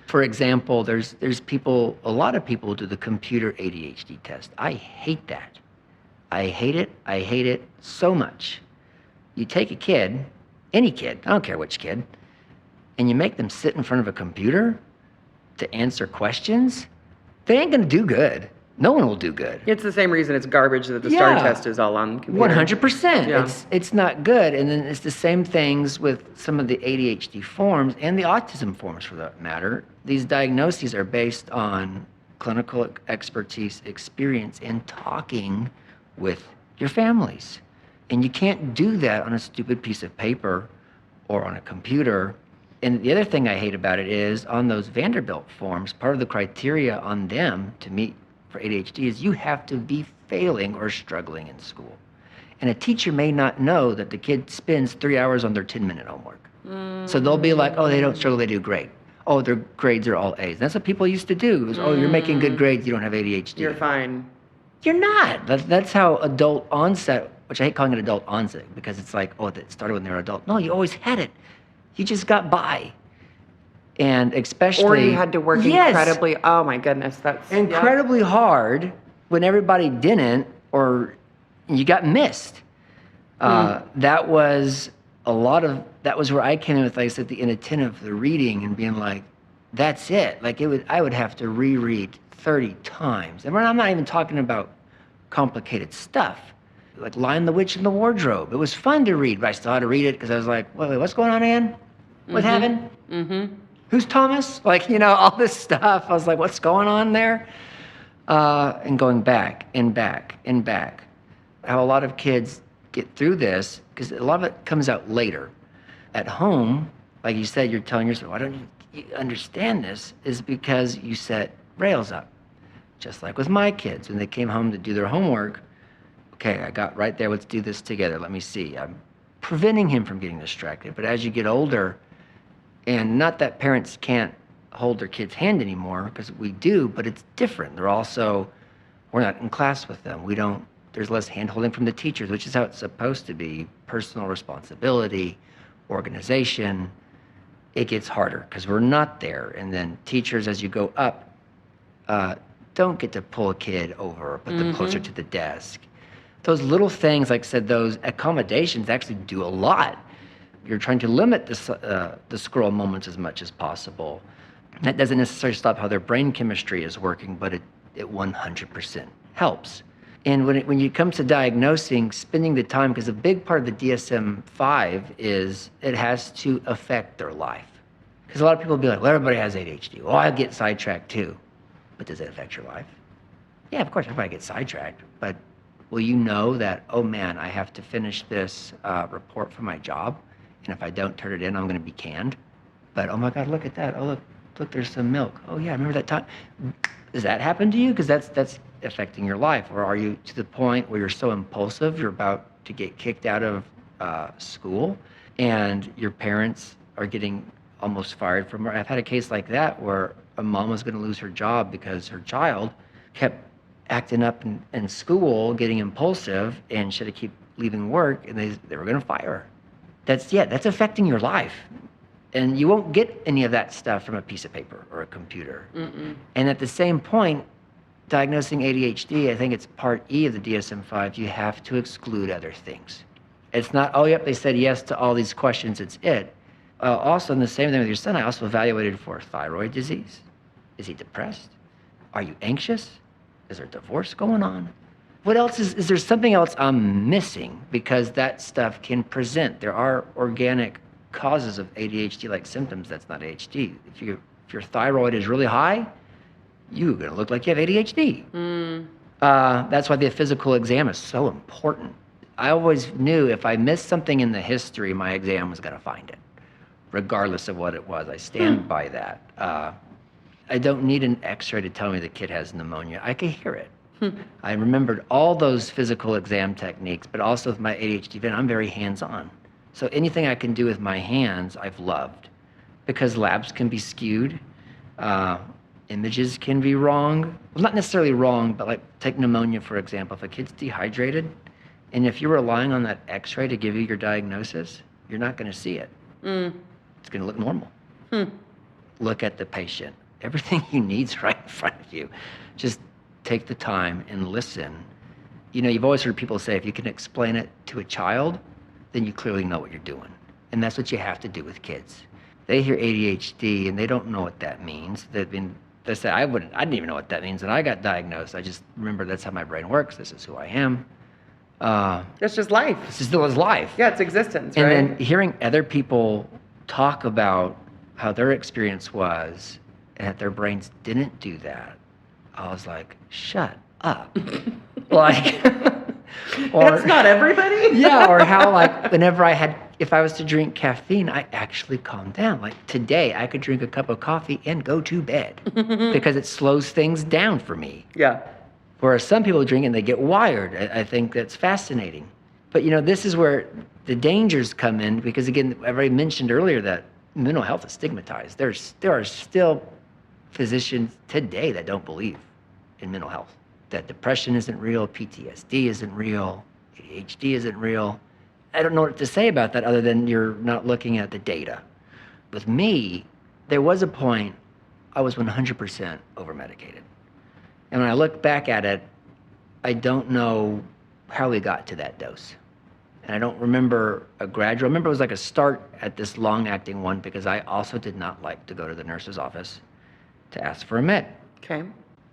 For example, there's people, a lot of people do the computer ADHD test. I hate that. I hate it so much. You take a kid, any kid, I don't care which kid, and you make them sit in front of a computer to answer questions, they ain't gonna do good. No one will do good. It's the same reason it's garbage that the STAR test is all on computer. 100%. Yeah. It's not good. And then it's the same things with some of the ADHD forms and the autism forms, for that matter. These diagnoses are based on clinical expertise, experience, and talking with your families. And you can't do that on a stupid piece of paper or on a computer. And the other thing I hate about it is, on those Vanderbilt forms, part of the criteria on them to meet for ADHD is you have to be failing or struggling in school. And a teacher may not know that the kid spends 3 hours on their 10-minute homework. So they'll be like, oh, they don't struggle, they do great. Oh, their grades are all A's. And that's what people used to do. It was, oh, you're making good grades, you don't have ADHD. You're fine. You're not. That's how adult onset, which I hate calling it adult onset, because it's like, oh, it started when they were adult. No, you always had it. You just got by. And especially, or you had to work incredibly, oh my goodness, that's incredibly hard when everybody didn't, or you got missed. That was that was where I came in with, like I said, the inattentive, the reading, and being like, that's it. Like, I would have to reread 30 times. And I'm not even talking about complicated stuff, like Lion the Witch in the Wardrobe. It was fun to read, but I still had to read it because I was like, wait, what's going on again? What happened? Who's Thomas? Like, all this stuff. I was like, what's going on there? And going back and back and back. How a lot of kids get through this, because a lot of it comes out later. At home, like you said, you're telling yourself, why don't you understand this? Is because you set rails up. Just like with my kids, when they came home to do their homework, okay, I got right there, let's do this together, let me see. I'm preventing him from getting distracted. But as you get older, and not that parents can't hold their kids' hand anymore, because we do, but it's different. We're not in class with them. There's less hand-holding from the teachers, which is how it's supposed to be. Personal responsibility, organization. It gets harder because we're not there. And then teachers, as you go up, don't get to pull a kid over or put them closer to the desk. Those little things, like I said, those accommodations actually do a lot. You're trying to limit the scroll moments as much as possible. That doesn't necessarily stop how their brain chemistry is working, but it 100% helps. And when it comes to diagnosing, spending the time, because a big part of the DSM-5 is it has to affect their life. Because a lot of people will be like, well, everybody has ADHD. Well, I get sidetracked too. But does it affect your life? Yeah, of course, everybody gets sidetracked. But will you know that, oh man, I have to finish this report for my job, and if I don't turn it in, I'm going to be canned? But, oh my God, look at that. Oh, look, there's some milk. Oh yeah, remember that time? Does that happen to you? Because that's affecting your life. Or are you to the point where you're so impulsive, you're about to get kicked out of school, and your parents are getting almost fired from her? I've had a case like that where a mom was going to lose her job because her child kept acting up in school, getting impulsive, and she had to keep leaving work, and they were going to fire her. That's affecting your life. And you won't get any of that stuff from a piece of paper or a computer. And at the same point, diagnosing ADHD, I think it's part E of the DSM-5, you have to exclude other things. It's not, oh, yep, they said yes to all these questions, it's it. Also, in the same thing with your son, I also evaluated for thyroid disease. Is he depressed? Are you anxious? Is there divorce going on? What else is there something else I'm missing? Because that stuff can present. There are organic causes of ADHD-like symptoms, that's not ADHD. If your thyroid is really high, you're going to look like you have ADHD. That's why the physical exam is so important. I always knew if I missed something in the history, my exam was going to find it, regardless of what it was. I stand by that. I don't need an x-ray to tell me the kid has pneumonia. I can hear it. I remembered all those physical exam techniques, but also with my ADHD, I'm very hands-on. So anything I can do with my hands, I've loved, because labs can be skewed. Images can be wrong. Well, not necessarily wrong, but like take pneumonia, for example. If a kid's dehydrated, and if you're relying on that x-ray to give you your diagnosis, you're not going to see it. It's going to look normal. Look at the patient. Everything you need's right in front of you. Just take the time and listen. You know, you've always heard people say, if you can explain it to a child, then you clearly know what you're doing. And that's what you have to do with kids. They hear ADHD and they don't know what that means. They say, I didn't even know what that means when I got diagnosed. I just remember that's how my brain works. This is who I am. It's just life. This is still his life. Yeah, it's existence, and right? And then hearing other people talk about how their experience was and that their brains didn't do that, I was like, shut up. Like, or, that's not everybody? Yeah, or how like if I was to drink caffeine, I actually calmed down. Like today, I could drink a cup of coffee and go to bed because it slows things down for me. Yeah. Whereas some people drink and they get wired. I think that's fascinating. But you know, this is where the dangers come in because again, I already mentioned earlier that mental health is stigmatized. There are still physicians today that don't believe in mental health. That depression isn't real, PTSD isn't real, ADHD isn't real. I don't know what to say about that other than you're not looking at the data. With me, there was a point I was 100% over-medicated. And when I look back at it, I don't know how we got to that dose. And I don't remember a gradual. I remember it was like a start at this long-acting one because I also did not like to go to the nurse's office to ask for a med. Okay.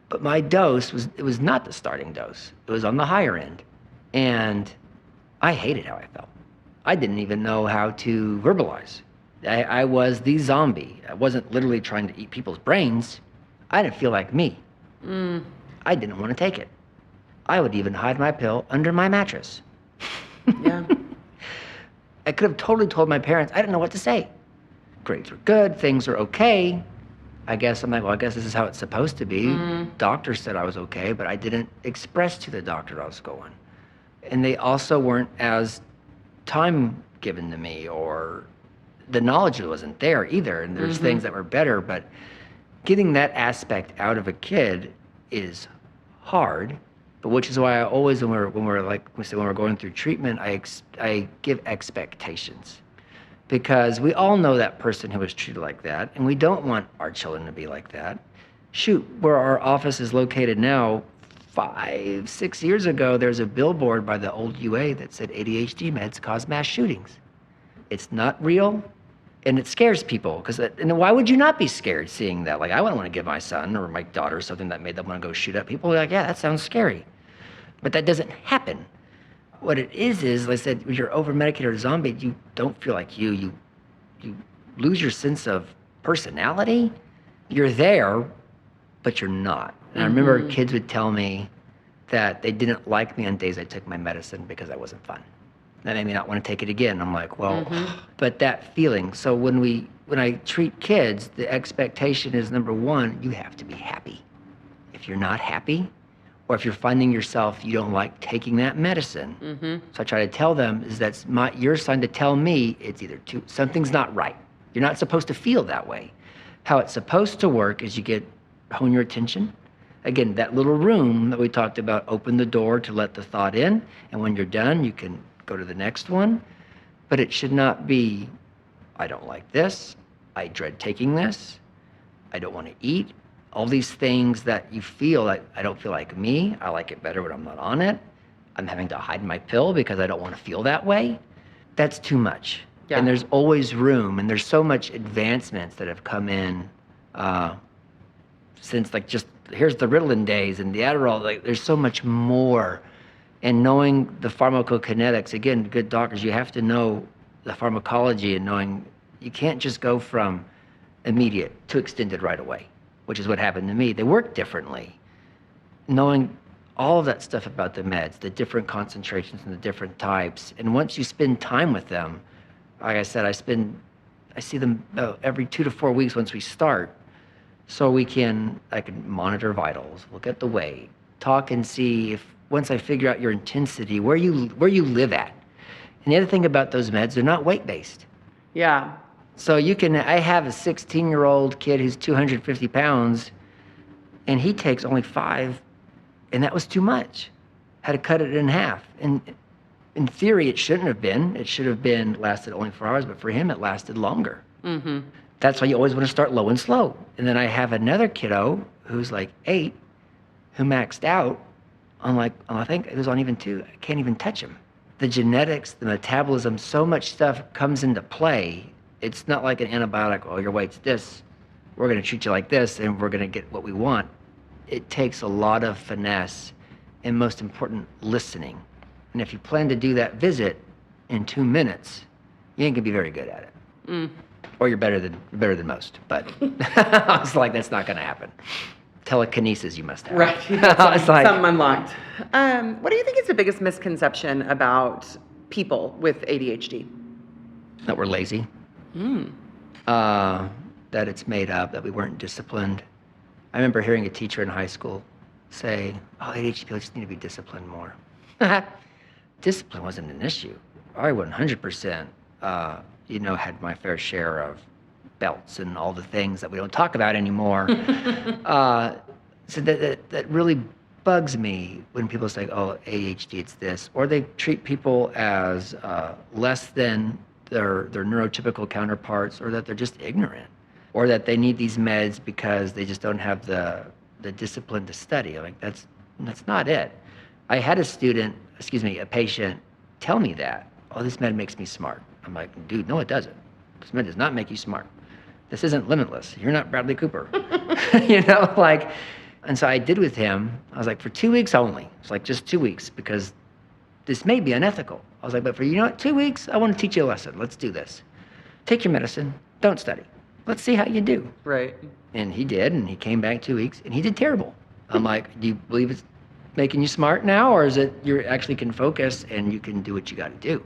But my dose was not the starting dose. It was on the higher end. And I hated how I felt. I didn't even know how to verbalize. I was the zombie. I wasn't literally trying to eat people's brains. I didn't feel like me. I didn't want to take it. I would even hide my pill under my mattress. Yeah. I could have totally told my parents, I didn't know what to say. Grades were good, things are okay. I guess I'm like, well, I guess this is how it's supposed to be. Doctor said I was okay, but I didn't express to the doctor I was going. And they also weren't as time given to me, or the knowledge wasn't there either. And there's things that were better, but getting that aspect out of a kid is hard. But which is why I always, when we're going through treatment, I give expectations. Because we all know that person who was treated like that, and we don't want our children to be like that. Shoot, where our office is located now, 5-6 years ago, there's a billboard by the old UA that said ADHD meds cause mass shootings. It's not real, and it scares people. And why would you not be scared seeing that? Like, I wouldn't want to give my son or my daughter something that made them want to go shoot up people. Like, yeah, that sounds scary. But that doesn't happen. What it is, like I said, when you're over-medicated or zombie, you don't feel like you lose your sense of personality. You're there, but you're not. And I remember kids would tell me that they didn't like me on days I took my medicine because I wasn't fun. That made me not want to take it again. I'm like, well, but that feeling. So when I treat kids, the expectation is, number one, you have to be happy. If you're not happy, or if you're finding yourself, you don't like taking that medicine. So I try to tell them is that's your sign to tell me it's either something's not right. You're not supposed to feel that way. How it's supposed to work is hone your attention. Again, that little room that we talked about, open the door to let the thought in. And when you're done, you can go to the next one. But it should not be, I don't like this. I dread taking this. I don't want to eat. All these things that you feel like, I don't feel like me. I like it better when I'm not on it. I'm having to hide my pill because I don't want to feel that way. That's too much. Yeah. And there's always room, and there's so much advancements that have come in since like just here's the Ritalin days and the Adderall. Like there's so much more. And knowing the pharmacokinetics, again, good doctors, you have to know the pharmacology and knowing You can't just go from immediate to extended right away, which is what happened to me. They work differently. Knowing all of that stuff about the meds, the different concentrations and the different types, and once you spend time with them, like I said, I see them every 2 to 4 weeks once we start, so I can monitor vitals, look at the weight, talk and see if once I figure out your intensity, where you live at. And the other thing about those meds, they're not weight based. Yeah. So I have a 16-year-old kid who's 250 pounds, and he takes only 5, and that was too much. Had to cut it in half. And in theory, it shouldn't have been. It should have been lasted only 4 hours, but for him, it lasted longer. Mm-hmm. That's why you always want to start low and slow. And then I have another kiddo who's like 8, who maxed out on I think it was on even 2. I can't even touch him. The genetics, the metabolism, so much stuff comes into play. It's not like an antibiotic, oh, your weight's this, we're going to treat you like this, and we're going to get what we want. It takes a lot of finesse and, most important, listening. And if you plan to do that visit in 2 minutes, you ain't going to be very good at it. Mm. Or you're better than most. But I was like, that's not going to happen. Telekinesis you must have. Right. Something unlocked. What do you think is the biggest misconception about people with ADHD? That we're lazy. That it's made up, that we weren't disciplined. I remember hearing a teacher in high school say, oh, ADHD people just need to be disciplined more. Discipline wasn't an issue. I 100%, had my fair share of belts and all the things that we don't talk about anymore. So that really bugs me when people say, oh, ADHD, it's this. Or they treat people as less than their neurotypical counterparts, or that they're just ignorant, or that they need these meds because they just don't have the discipline to study. Like that's not it. I had a patient tell me that, oh, this med makes me smart. I'm like, dude, no, it doesn't. This med does not make you smart. This isn't Limitless. You're not Bradley Cooper. And so I did with him, I was like, for 2 weeks only. It's like just 2 weeks, because this may be unethical. I was like, but for 2 weeks, I want to teach you a lesson. Let's do this. Take your medicine. Don't study. Let's see how you do. Right. And he did, and he came back 2 weeks, and he did terrible. I'm like, do you believe it's making you smart now, or is it you actually can focus and you can do what you got to do?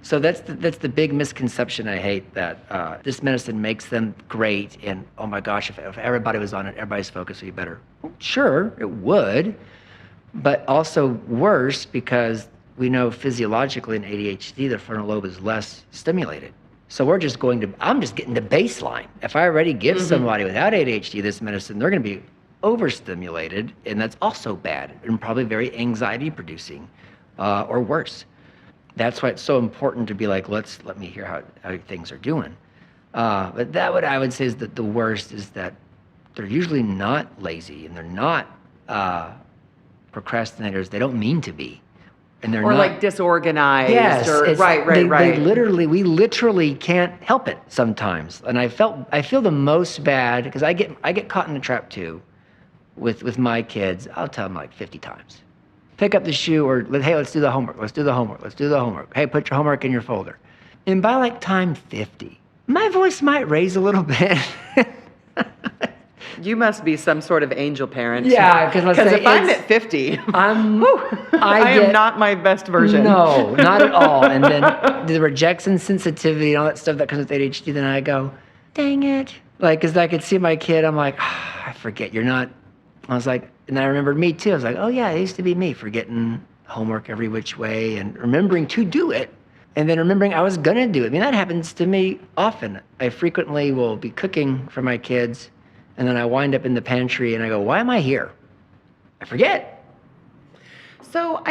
So that's the big misconception I hate, that this medicine makes them great, and oh my gosh, if everybody was on it, everybody's focus would be better. Well, sure, it would, but also worse, because we know physiologically in ADHD, the frontal lobe is less stimulated. So I'm just getting the baseline. If I already give somebody without ADHD this medicine, they're going to be overstimulated, and that's also bad and probably very anxiety producing, or worse. That's why it's so important to be like, let me hear how things are doing. But what I would say is that the worst is that they're usually not lazy, and they're not procrastinators. They don't mean to be. And they're not like disorganized. Yes, we literally can't help it sometimes. And I feel the most bad because I get caught in the trap too with my kids. I'll tell them like 50 times. Pick up the shoe, or hey, let's do the homework. Let's do the homework. Hey, put your homework in your folder. And by like time 50, my voice might raise a little bit. You must be some sort of angel parent. Yeah, because if I'm at 50, I am not my best version. No, not at all. And then the rejection sensitivity and all that stuff that comes with ADHD, then I go, dang it. Like, because I could see my kid, I'm like, I forget you're not. I was like, and then I remembered me too. I was like, oh yeah, it used to be me, forgetting homework every which way and remembering to do it. And then remembering I was going to do it. I mean, that happens to me often. I frequently will be cooking for my kids, and then I wind up in the pantry and I go, why am I here? I forget. So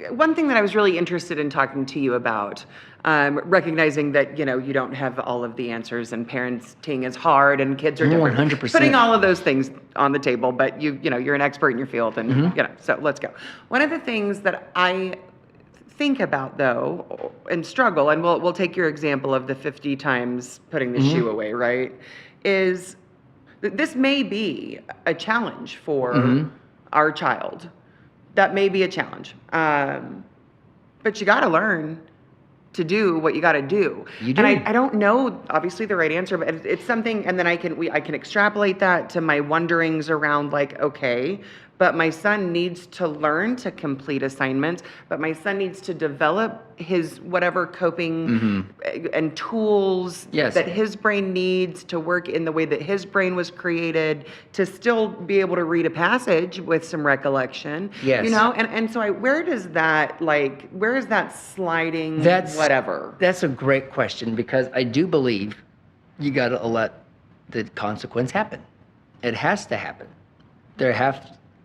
one thing that I was really interested in talking to you about, recognizing that, you don't have all of the answers, and parenting is hard and kids are different. 100%. Putting all of those things on the table, but you're an expert in your field, and so let's go. One of the things that I think about though, and struggle, and we'll take your example of the 50 times putting the shoe away, right? Is this may be a challenge for our child. That may be a challenge. But you got to learn to do what you got to do. You do. And I don't know, obviously, the right answer, but it's something, and then I can extrapolate that to my wonderings around like, okay, but my son needs to learn to complete assignments, but my son needs to develop his whatever coping and tools that his brain needs to work in the way that his brain was created to still be able to read a passage with some recollection. Yes. You know, and so where is that sliding whatever? That's a great question, because I do believe you got to let the consequence happen. It has to happen.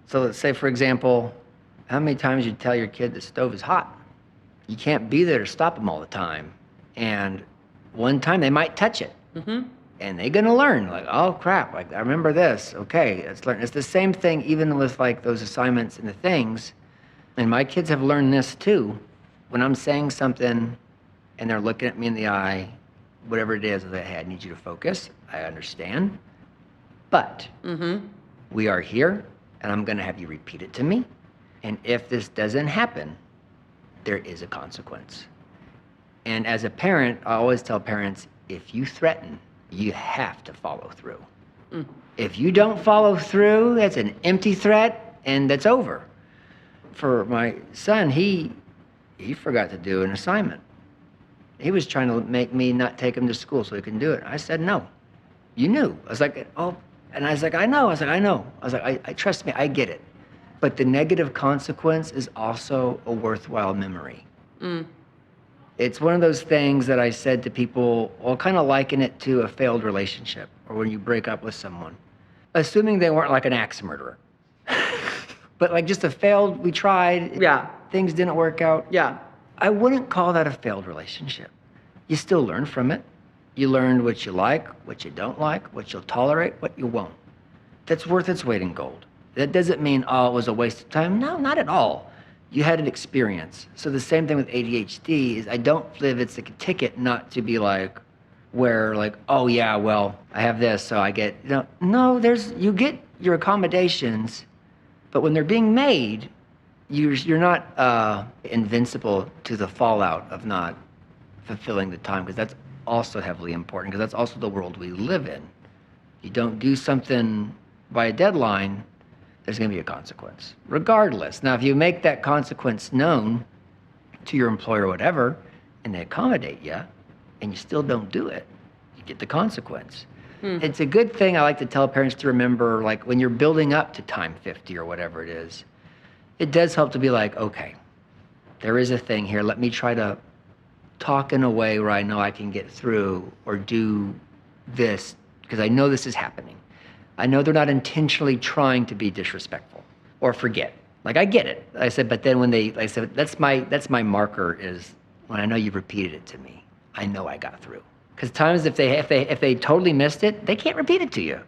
So let's say, for example, how many times you tell your kid the stove is hot? You can't be there to stop them all the time. And one time they might touch it. And they're going to learn, like, oh, crap, like, I remember this. Okay, let's learn. It's the same thing even with, like, those assignments and the things. And my kids have learned this, too. When I'm saying something and they're looking at me in the eye, whatever it is, hey, I need you to focus. I understand. But we are here, and I'm going to have you repeat it to me. And if this doesn't happen, there is a consequence. And as a parent, I always tell parents, if you threaten, you have to follow through. If you don't follow through, that's an empty threat, and that's over. For my son, he forgot to do an assignment. He was trying to make me not take him to school so he can do it. I said, no, you knew. I was like, oh. And I was like, I know. I was like, I know. I was like, I trust me, I get it. But the negative consequence is also a worthwhile memory. It's one of those things that I said to people, I'll kind of liken it to a failed relationship, or when you break up with someone. Assuming they weren't like an axe murderer. But like just a failed, we tried, things didn't work out. I wouldn't call that a failed relationship. You still learn from it. You learned what you like, what you don't like, what you'll tolerate, what you won't. That's worth its weight in gold. That doesn't mean, oh, it was a waste of time. No, not at all. You had an experience. So the same thing with ADHD is I don't live, it's a ticket not to be like, where like, oh yeah, well, I have this, so I get, no, you get your accommodations, but when they're being made, you're not invincible to the fallout of not fulfilling the time, because that's also heavily important, because that's also the world we live in. You don't do something by a deadline, there's going to be a consequence, regardless. Now, if you make that consequence known to your employer or whatever, and they accommodate you, and you still don't do it, you get the consequence. It's a good thing I like to tell parents to remember, like when you're building up to time 50 or whatever it is, it does help to be like, okay, there is a thing here. Let me try to talk in a way where I know I can get through or do this, because I know this is happening. I know they're not intentionally trying to be disrespectful or forget. Like, I get it. I said, but then when I said, that's my marker, is when I know you've repeated it to me, I know I got through. Because times if they totally missed it, they can't repeat it to you.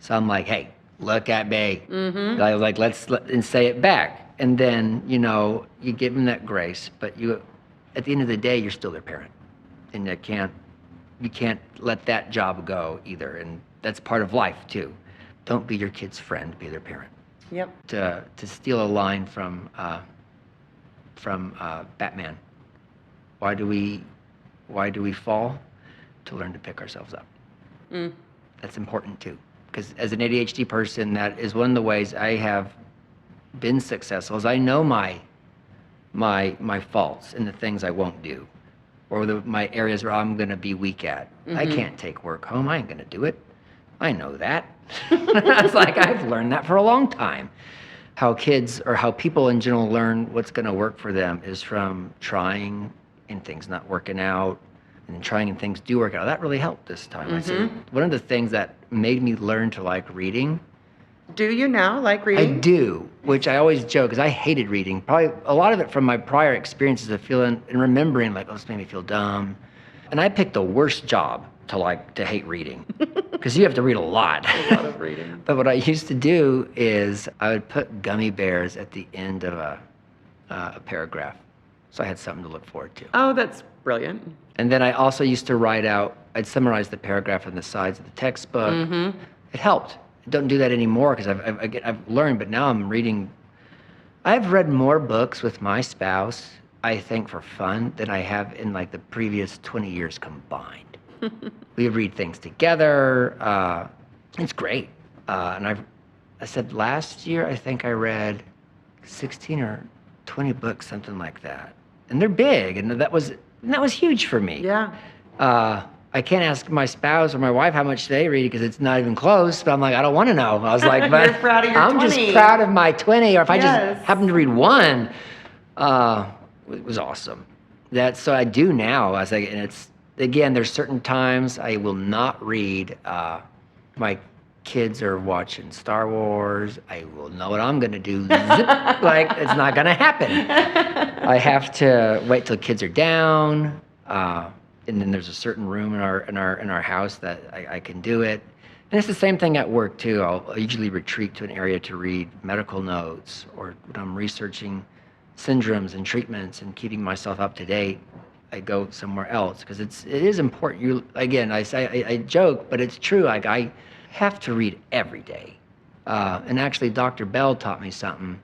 So I'm like, hey, look at me. Like, and say it back. And then, you give them that grace, but at the end of the day, you're still their parent. And you can't let that job go either. And that's part of life too. Don't be your kid's friend, be their parent. Yep. To steal a line from Batman, why do we fall? To learn to pick ourselves up. That's important too, because as an ADHD person, that is one of the ways I have been successful, is I know my faults and the things I won't do, or my areas where I'm going to be weak at. I can't take work home. I ain't going to do it. I know that. It's like, I've learned that for a long time. How kids, or how people in general learn what's going to work for them, is from trying and things not working out, and then trying and things do work out. That really helped this time. I said, one of the things that made me learn to like reading. Do you now like reading? I do, which I always joke, because I hated reading. Probably a lot of it from my prior experiences of feeling and remembering like, oh, this made me feel dumb. And I picked the worst job to hate reading, because you have to read a lot. A lot of reading. But what I used to do is I would put gummy bears at the end of a paragraph, so I had something to look forward to. Oh, that's brilliant. And then I also used to write out, I'd summarize the paragraph on the sides of the textbook. It helped. I don't do that anymore, because I've learned, but now I'm reading. I've read more books with my spouse I think, for fun than I have in like the previous 20 years combined. We read things together. It's great. I said last year, I think I read 16 or 20 books, something like that. And they're big, and that was huge for me. Yeah. I can't ask my spouse or my wife how much they read because it's not even close, but I'm like, I don't want to know. I was like, but You're proud of your I'm 20. just proud of my 20, or if I Yes. just happen to read one, it was awesome. So I do now. And it's, again, there's certain times I will not read. My kids are watching Star Wars. I will know what I'm gonna do. Like, it's not gonna happen. I have to wait till kids are down, and then there's a certain room in our house that I can do it. And it's the same thing at work too. I'll usually retreat to an area to read medical notes, or when I'm researching syndromes and treatments and keeping myself up to date, I go somewhere else because it is important. I joke, but it's true. Like, I have to read every day. And actually, Dr. Bell taught me something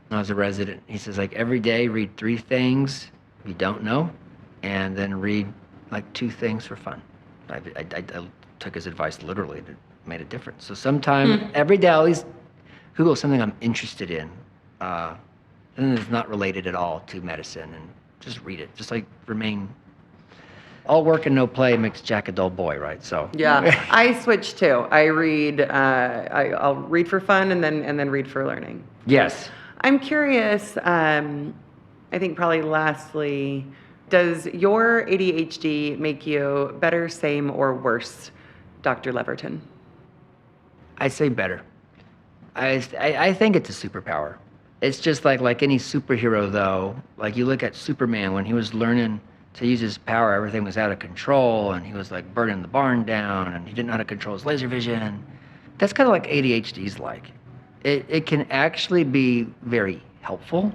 when I was a resident. He says, like, every day read 3 things you don't know, and then read like 2 things for fun. I took his advice literally. It made a difference. So sometime every day, I'll at least Google something I'm interested in, and it's not related at all to medicine, and just read it. Just like remain. All work and no play makes Jack a dull boy, right? So Yeah, I switch too. I read. I'll read for fun and then read for learning. Yes. I'm curious. I think probably lastly, does your ADHD make you better, same, or worse, Dr. Leverton? I say better. I think it's a superpower. It's just like any superhero, though. Like, you look at Superman when he was learning to use his power, everything was out of control, and he was like burning the barn down, and he didn't know how to control his laser vision. That's kind of like ADHD's like. It can actually be very helpful.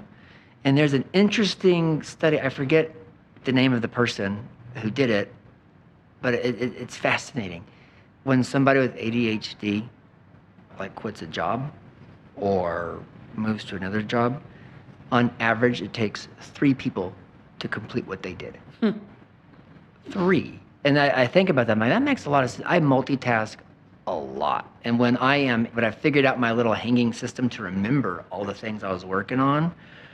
And there's an interesting study, I forget the name of the person who did it, but it's fascinating. When somebody with ADHD like quits a job or moves to another job, on average it takes 3 people to complete what they did. 3. And I think about that, I'm like, that makes a lot of sense. I multitask a lot. And when I figured out my little hanging system to remember all the things I was working on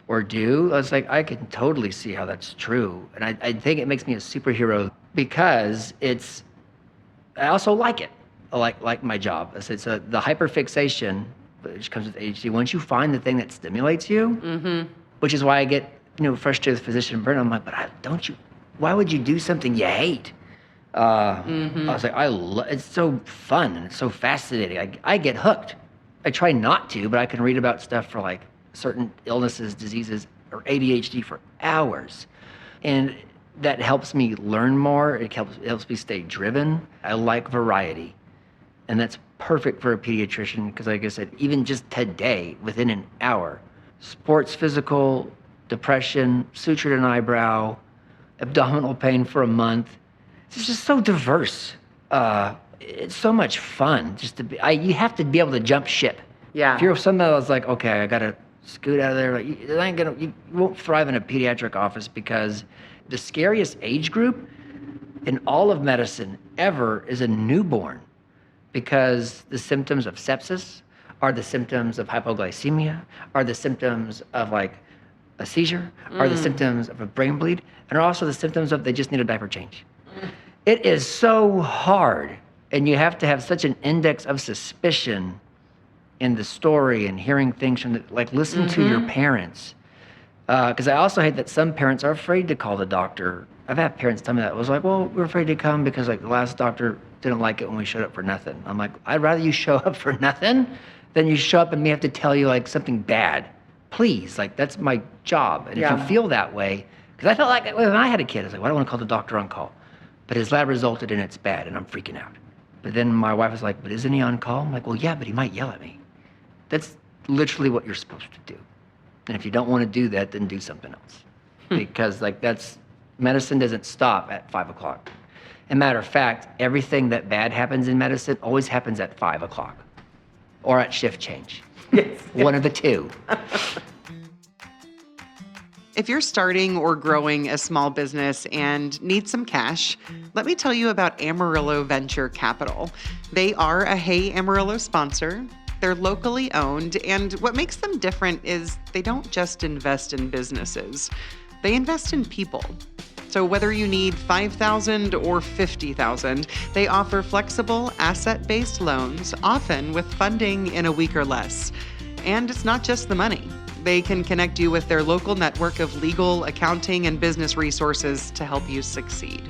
or do, I was like, I can totally see how that's true. And I think it makes me a superhero because I also like it. I like my job. It's the hyperfixation, which comes with ADHD. Once you find the thing that stimulates you, which is why I get frustrated with physician burnout. I'm like, but why would you do something you hate? I was like, it's so fun and it's so fascinating. I get hooked. I try not to, but I can read about stuff for like certain illnesses, diseases, or ADHD for hours. And that helps me learn more. It helps me stay driven. I like variety. And that's perfect for a pediatrician because, like I said, even just today, within an hour, sports physical, depression, sutured an eyebrow, abdominal pain for a month. It's just so diverse. It's so much fun just to be. You have to be able to jump ship. Yeah. If you're somebody that's like, okay, I gotta scoot out of there. Like, you won't thrive in a pediatric office because the scariest age group in all of medicine ever is a newborn, because the symptoms of sepsis are the symptoms of hypoglycemia, are the symptoms of like a seizure, are the symptoms of a brain bleed, and are also the symptoms of they just need a diaper change. It is so hard, and you have to have such an index of suspicion in the story and hearing things from listen to your parents. Because I also hate that some parents are afraid to call the doctor. I've had parents tell me that. It was like, well, we're afraid to come because like the last doctor didn't like it when we showed up for nothing. I'm like, I'd rather you show up for nothing than you show up and me have to tell you like something bad. Please, like, that's my job. And if you feel that way, because I felt like when I had a kid, I was like, well, I don't want to call the doctor on call. But his lab resulted in it's bad, and I'm freaking out. But then my wife was like, but isn't he on call? I'm like, well, yeah, but he might yell at me. That's literally what you're supposed to do. And if you don't want to do that, then do something else. Because medicine doesn't stop at 5 o'clock. As a matter of fact, everything that bad happens in medicine always happens at 5 o'clock or at shift change. Yes. One of the two. If you're starting or growing a small business and need some cash, let me tell you about Amarillo Venture Capital. They are a Hey Amarillo sponsor. They're locally owned, and what makes them different is they don't just invest in businesses. They invest in people. So whether you need $5,000 or $50,000, they offer flexible asset-based loans, often with funding in a week or less. And it's not just the money. They can connect you with their local network of legal, accounting, and business resources to help you succeed.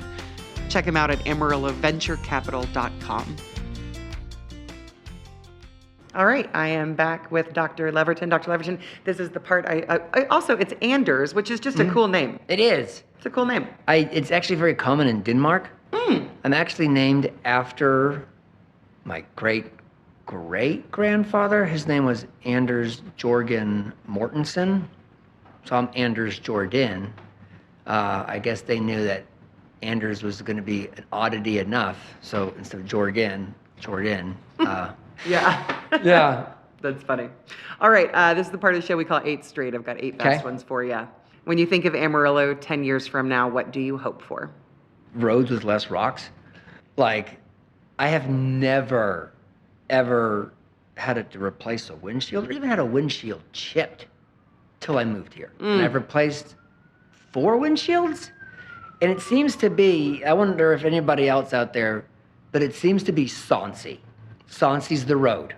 Check them out at amarilloventurecapital.com. All right, I am back with Dr. Leverton. Dr. Leverton, this is the part I also, it's Anders, which is just a cool name. It is. It's a cool name. It's actually very common in Denmark. I'm actually named after my great-great-grandfather. His name was Anders Jorgen Mortensen. So I'm Anders Jordan. I guess they knew that Anders was going to be an oddity enough. So instead of Jorgen. Yeah. Yeah. That's funny. All right, this is the part of the show we call 8 Straight. I've got 8 fast ones for you. When you think of Amarillo 10 years from now, what do you hope for? Roads with less rocks. Like, I have never, ever had to replace a windshield or even had a windshield chipped till I moved here. And I've replaced 4 windshields. And it seems to be, I wonder if anybody else out there, but it seems to be Sauncey. Sauncey's the road.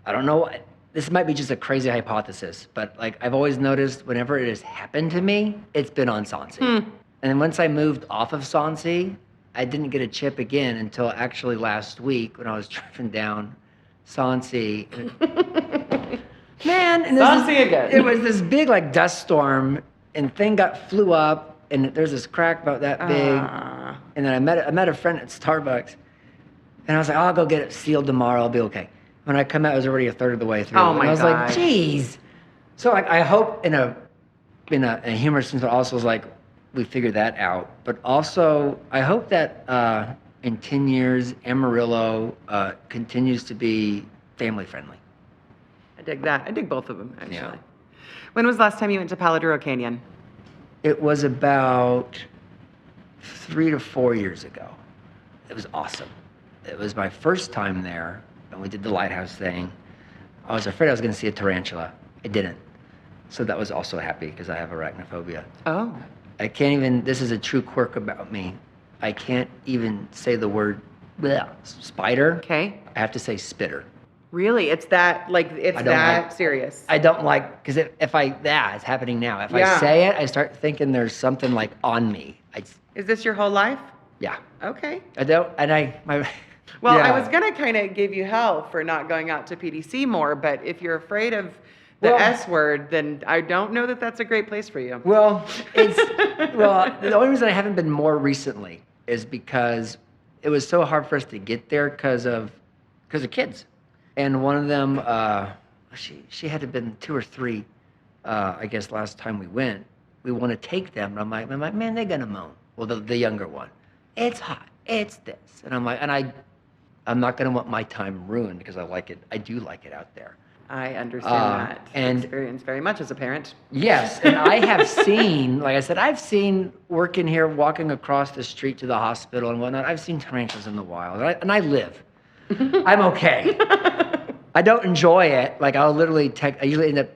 I don't know. This might be just a crazy hypothesis, but like I've always noticed whenever it has happened to me, it's been on Sauncey. And then once I moved off of Sauncey, I didn't get a chip again until actually last week when I was driving down Sauncey. Man, and Sauncey again. It was this big like dust storm, and thing flew up, and there's this crack about that big. And then I met a friend at Starbucks, and I was like, oh, I'll go get it sealed tomorrow. I'll be okay. When I come out, it was already a third of the way through. Oh my and I was gosh. like, geez. So like, I hope in a humorous sense, but also is like, we figured that out. But also, I hope that in 10 years, Amarillo continues to be family friendly. I dig that. I dig both of them, actually. Yeah. When was the last time you went to Paladuro Canyon? It was about 3 to 4 years ago. It was awesome. It was my first time there, and we did the lighthouse thing. I was afraid I was going to see a tarantula. I didn't. So that was also happy because I have arachnophobia. Oh. I can't even, this is a true quirk about me. I can't even say the word spider. Okay. I have to say spitter. Really? It's that, like, it's that serious? I don't like, because it's happening now. If I say it, I start thinking there's something like on me. Is this your whole life? Yeah. Okay. I don't, and Well, yeah. I was going to kind of give you hell for not going out to PDC more, but if you're afraid of the S word, then I don't know that that's a great place for you. Well, the only reason I haven't been more recently is because it was so hard for us to get there because of kids. And one of them, she had to have been 2 or 3, I guess last time we went. We want to take them. And I'm like, man, they're going to moan. Well, the younger one, it's hot, it's this. And I'm like, I'm not going to want my time ruined because I like it. I do like it out there. I understand that and experience very much as a parent. Yes, and I have seen, like I said, I've seen working here, walking across the street to the hospital and whatnot. I've seen tarantulas in the wild, and I live. I'm okay. I don't enjoy it. Like I'll literally I usually end up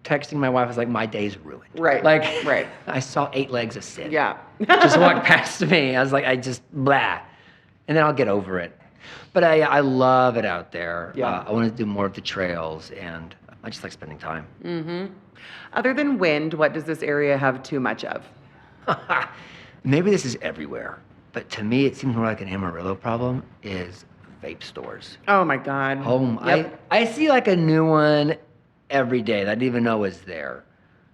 texting my wife. It's like my day's ruined. Right. Like right. I saw 8 legs of sin. Yeah. Just walked past me. I was like, I just blah, and then I'll get over it. But I love it out there. Yeah. I want to do more of the trails, and I just like spending time. Mm-hmm. Other than wind, what does this area have too much of? Maybe this is everywhere, but to me, it seems more like an Amarillo problem is vape stores. Oh my God. Yep. I see like a new one every day that I didn't even know was there.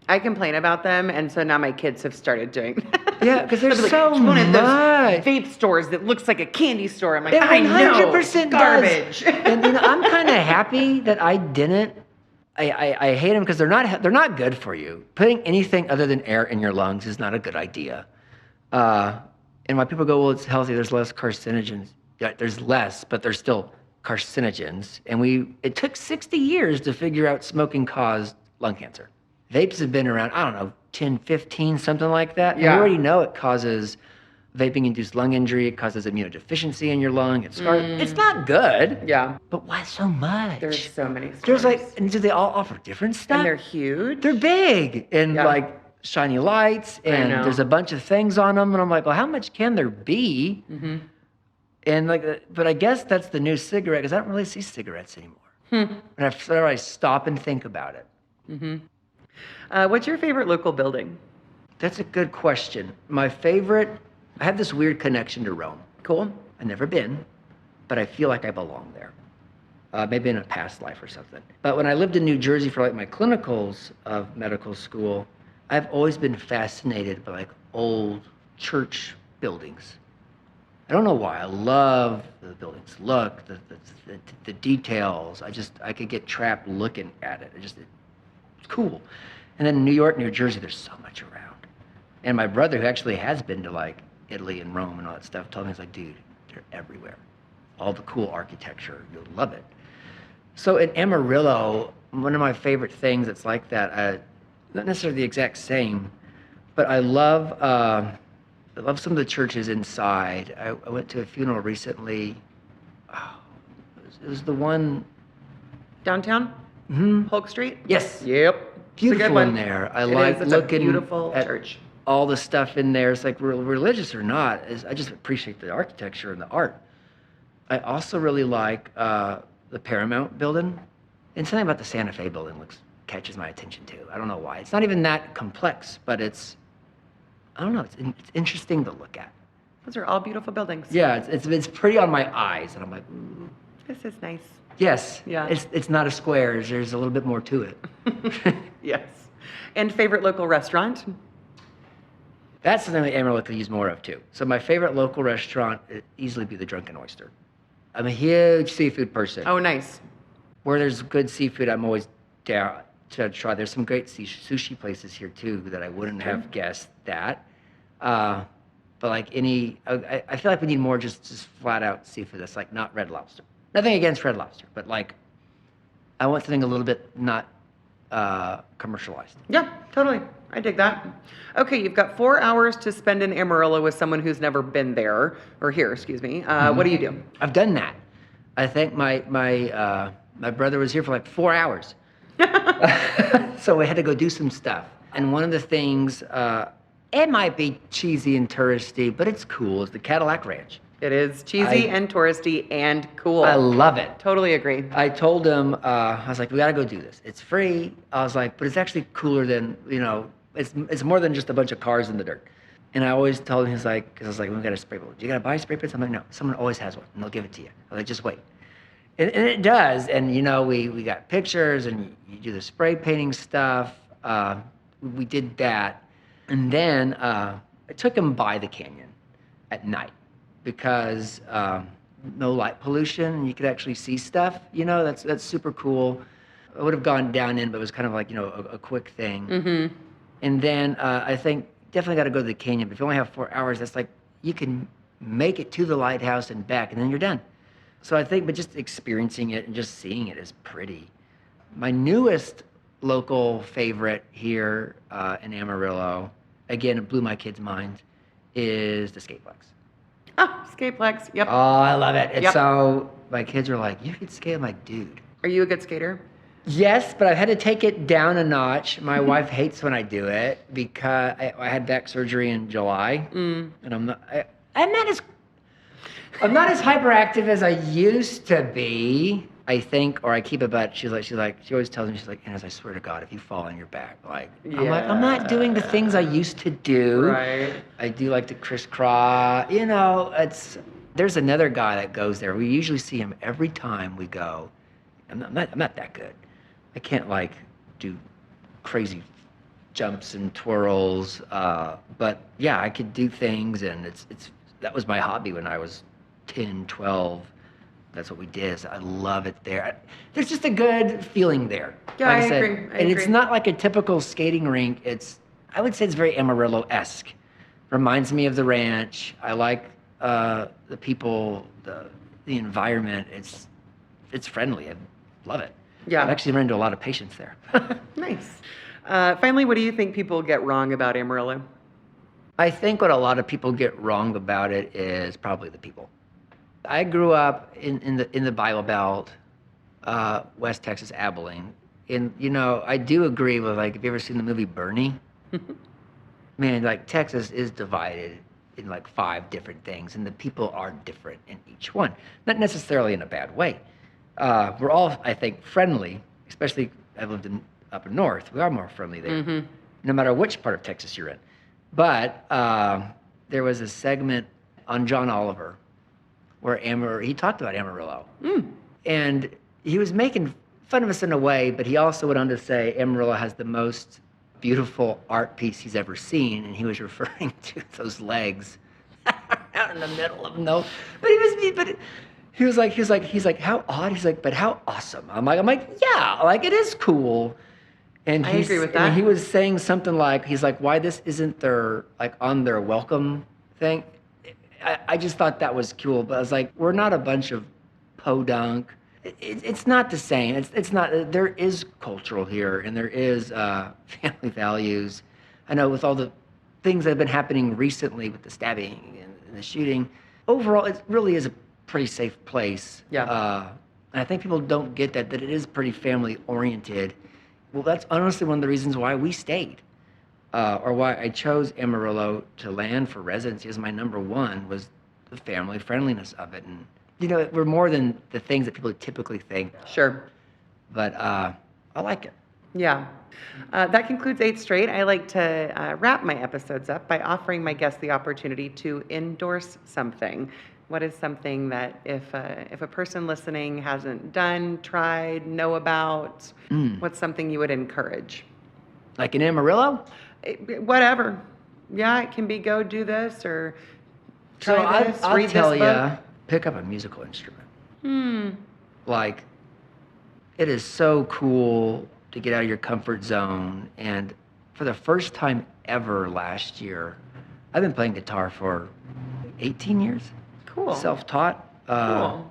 I complain about them, and so now my kids have started doing that. Yeah, because there's Like, so "It's one of those much. vape stores that looks like a candy store." I'm like, It I know, 100% garbage. does. And I'm kind of happy that I didn't. I hate them because they're not good for you. Putting anything other than air in your lungs is not a good idea. And why people go, well, it's healthy. There's less carcinogens. Yeah, there's less, but there's still carcinogens. And it took 60 years to figure out smoking caused lung cancer. Vapes have been around, I don't know, 10, 15, something like that. And we Yeah. already know it causes vaping-induced lung injury. It causes immunodeficiency in your lung. It's not good. Yeah. But why so much? There's so many There's stories. and do they all offer different stuff? And they're huge. They're big and Yeah. like shiny lights, and know. there's a bunch of things on them. And I'm like, well, how much can there be? Mm-hmm. And but I guess that's the new cigarette, because I don't really see cigarettes anymore. And I stop and think about it. Mm-hmm. What's your favorite local building? That's a good question. My favorite, I have this weird connection to Rome. Cool. I've never been, but I feel like I belong there. Maybe in a past life or something. But when I lived in New Jersey for like my clinicals of medical school, I've always been fascinated by like old church buildings. I don't know why. I love the buildings look, the details. I could get trapped looking at it. It's cool. And then in New York, New Jersey, there's so much around. And my brother, who actually has been to like Italy and Rome and all that stuff, told me, he's like, dude, they're everywhere. All the cool architecture, you'll love it. So in Amarillo, one of my favorite things that's like that, not necessarily the exact same, but I love some of the churches inside. I went to a funeral recently. Oh, it was the one Downtown? Mhm. Polk Street? Yes. Yep. It's a good Beautiful one. in there. I It like is. It's looking a beautiful at church. all the stuff in there. It's like religious or not. I just appreciate the architecture and the art. I also really like the Paramount building, and something about the Santa Fe building catches my attention too. I don't know why. It's not even that complex, but I don't know. It's interesting to look at. Those are all beautiful buildings. Yeah, it's pretty on my eyes, and I'm like, ooh. This is nice. Yes. Yeah. It's not a square. There's a little bit more to it. Yes. And favorite local restaurant? That's something that Amarillo could use more of too. So my favorite local restaurant would easily be the Drunken Oyster. I'm a huge seafood person. Oh, nice. Where there's good seafood, I'm always down to try. There's some great sushi places here too that I wouldn't have guessed that. But like I feel like we need more just flat out seafood that's like not Red Lobster. Nothing against Red Lobster, but like I want something a little bit not commercialized. Yeah, totally. I dig that. Okay, you've got 4 hours to spend in Amarillo with someone who's never been there, or here, excuse me. What do you do? I've done that. I think my brother was here for like 4 hours. So we had to go do some stuff. And one of the things, it might be cheesy and touristy, but it's cool, is the Cadillac Ranch. It is cheesy and touristy and cool. I love it. Totally agree. I told him, I was like, we gotta go do this. It's free. I was like, but it's actually cooler than, it's more than just a bunch of cars in the dirt. And I always told him, he's like, because I was like, we got a spray paint. Do you gotta buy spray paints? I'm like, no, someone always has one, and they'll give it to you. I was like, just wait. And it does. And we got pictures, and you do the spray painting stuff. We did that. And then I took him by the canyon at night because no light pollution. You could actually see stuff. That's super cool. I would have gone down in, but it was kind of like, a quick thing. Mm-hmm. And then I think definitely got to go to the canyon. But if you only have 4 hours, that's like you can make it to the lighthouse and back, and then you're done. So I think, but just experiencing it and just seeing it is pretty. My newest local favorite here in Amarillo, again, it blew my kids' minds, is the Skateplex. Oh, Skateplex. Yep. Oh, I love it. And Yep. so my kids were like, you could skate. I'm like, dude. Are you a good skater? Yes, but I've had to take it down a notch. My wife hates when I do it because I had back surgery in July, and I'm not as hyperactive as I used to be. I think, or I keep it, but she always tells me, she's like, Inez, I swear to God, if you fall on your back, I'm not doing the things I used to do. Right. I do like to crisscross. There's another guy that goes there. We usually see him every time we go. I'm not that good. I can't do crazy jumps and twirls. But yeah, I could do things, and that was my hobby when I was 10, 12. That's what we did. I love it there. There's just a good feeling there. Yeah, like I said, agree. And it's not like a typical skating rink. I would say it's very Amarillo-esque. Reminds me of the ranch. I like the people, the environment. It's friendly. I love it. Yeah. I've actually run into a lot of patients there. Nice. Finally, what do you think people get wrong about Amarillo? I think what a lot of people get wrong about it is probably the people. I grew up in the Bible Belt, West Texas, Abilene. And, I do agree with, like, have you ever seen the movie Bernie? Man, like, Texas is divided in, like, 5 different things, and the people are different in each one. Not necessarily in a bad way. We're all, I think, friendly, especially I've lived up in north. We are more friendly there, no matter which part of Texas you're in. But there was a segment on John Oliver where he talked about Amarillo. And he was making fun of us in a way, but he also went on to say Amarillo has the most beautiful art piece he's ever seen, and he was referring to those legs out in the middle of no. But he was like, how odd? He's like, but how awesome? I'm like, yeah, like it is cool. And I agree with that. And he was saying something like, he's like, why this isn't their, like, on their welcome thing? I just thought that was cool, but I was like, we're not a bunch of podunk. It's not the same. It's not. There is cultural here, and there is family values. I know with all the things that have been happening recently with the stabbing and the shooting, overall, it really is a pretty safe place. Yeah. And I think people don't get that it is pretty family oriented. Well, that's honestly one of the reasons why we stayed, or why I chose Amarillo to land for residency as my number one, was the family friendliness of it. And, we're more than the things that people typically think. Sure. But I like it. Yeah. That concludes 8 Straight. I like to wrap my episodes up by offering my guests the opportunity to endorse something. What is something that if a person listening hasn't done, tried, know about, what's something you would encourage? Like in Amarillo? Whatever. Yeah, it can be go do this or try this, I'll read tell this book. you, pick up a musical instrument. Like, it is so cool to get out of your comfort zone. And for the first time ever last year, I've been playing guitar for 18 years. Cool. Self-taught. Cool.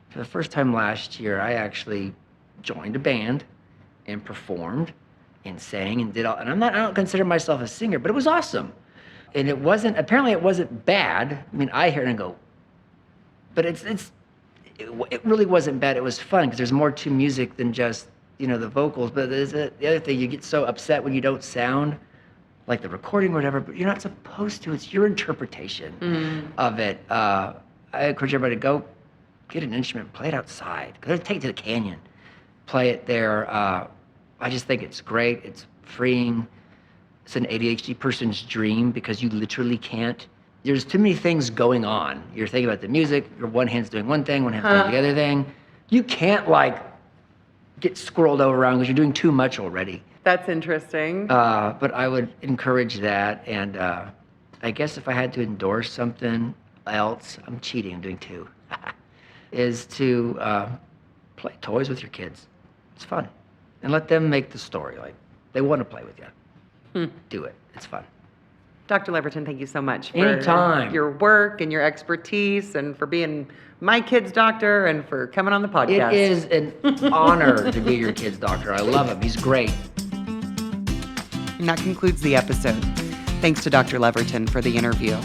For the first time last year, I actually joined a band and performed and sang and did all. And I don't consider myself a singer, but it was awesome. And apparently it wasn't bad. I mean, I hear it and go, but it really wasn't bad. It was fun because there's more to music than just, the vocals. But the other thing, you get so upset when you don't sound like the recording or whatever, but you're not supposed to. It's your interpretation of it. I encourage everybody to go get an instrument, play it outside. Go take it to the canyon, play it there. I just think it's great. It's freeing. It's an ADHD person's dream because you literally can't. There's too many things going on. You're thinking about the music. Your one hand's doing one thing, one hand's doing the other thing. You can't get squirreled over around because you're doing too much already. That's interesting. But I would encourage that. And I guess if I had to endorse something else, I'm cheating. I'm doing 2. Is to play toys with your kids. It's fun. And let them make the story. Like, they want to play with you. Do it. It's fun. Dr. Leverton, thank you so much for Anytime. your work and your expertise and for being my kid's doctor and for coming on the podcast. It is an honor to be your kid's doctor. I love him. He's great. And that concludes the episode. Thanks to Dr. Leverton for the interview.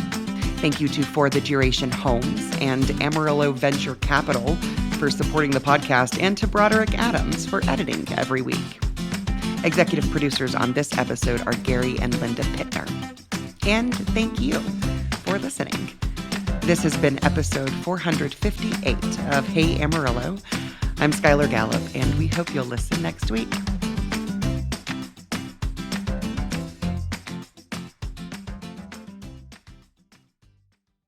Thank you to For the Duration Homes and Amarillo Venture Capital for supporting the podcast, and to Broderick Adams for editing every week. Executive producers on this episode are Gary and Linda Pittner. And thank you for listening. This has been episode 458 of Hey Amarillo. I'm Skylar Gallup, and we hope you'll listen next week.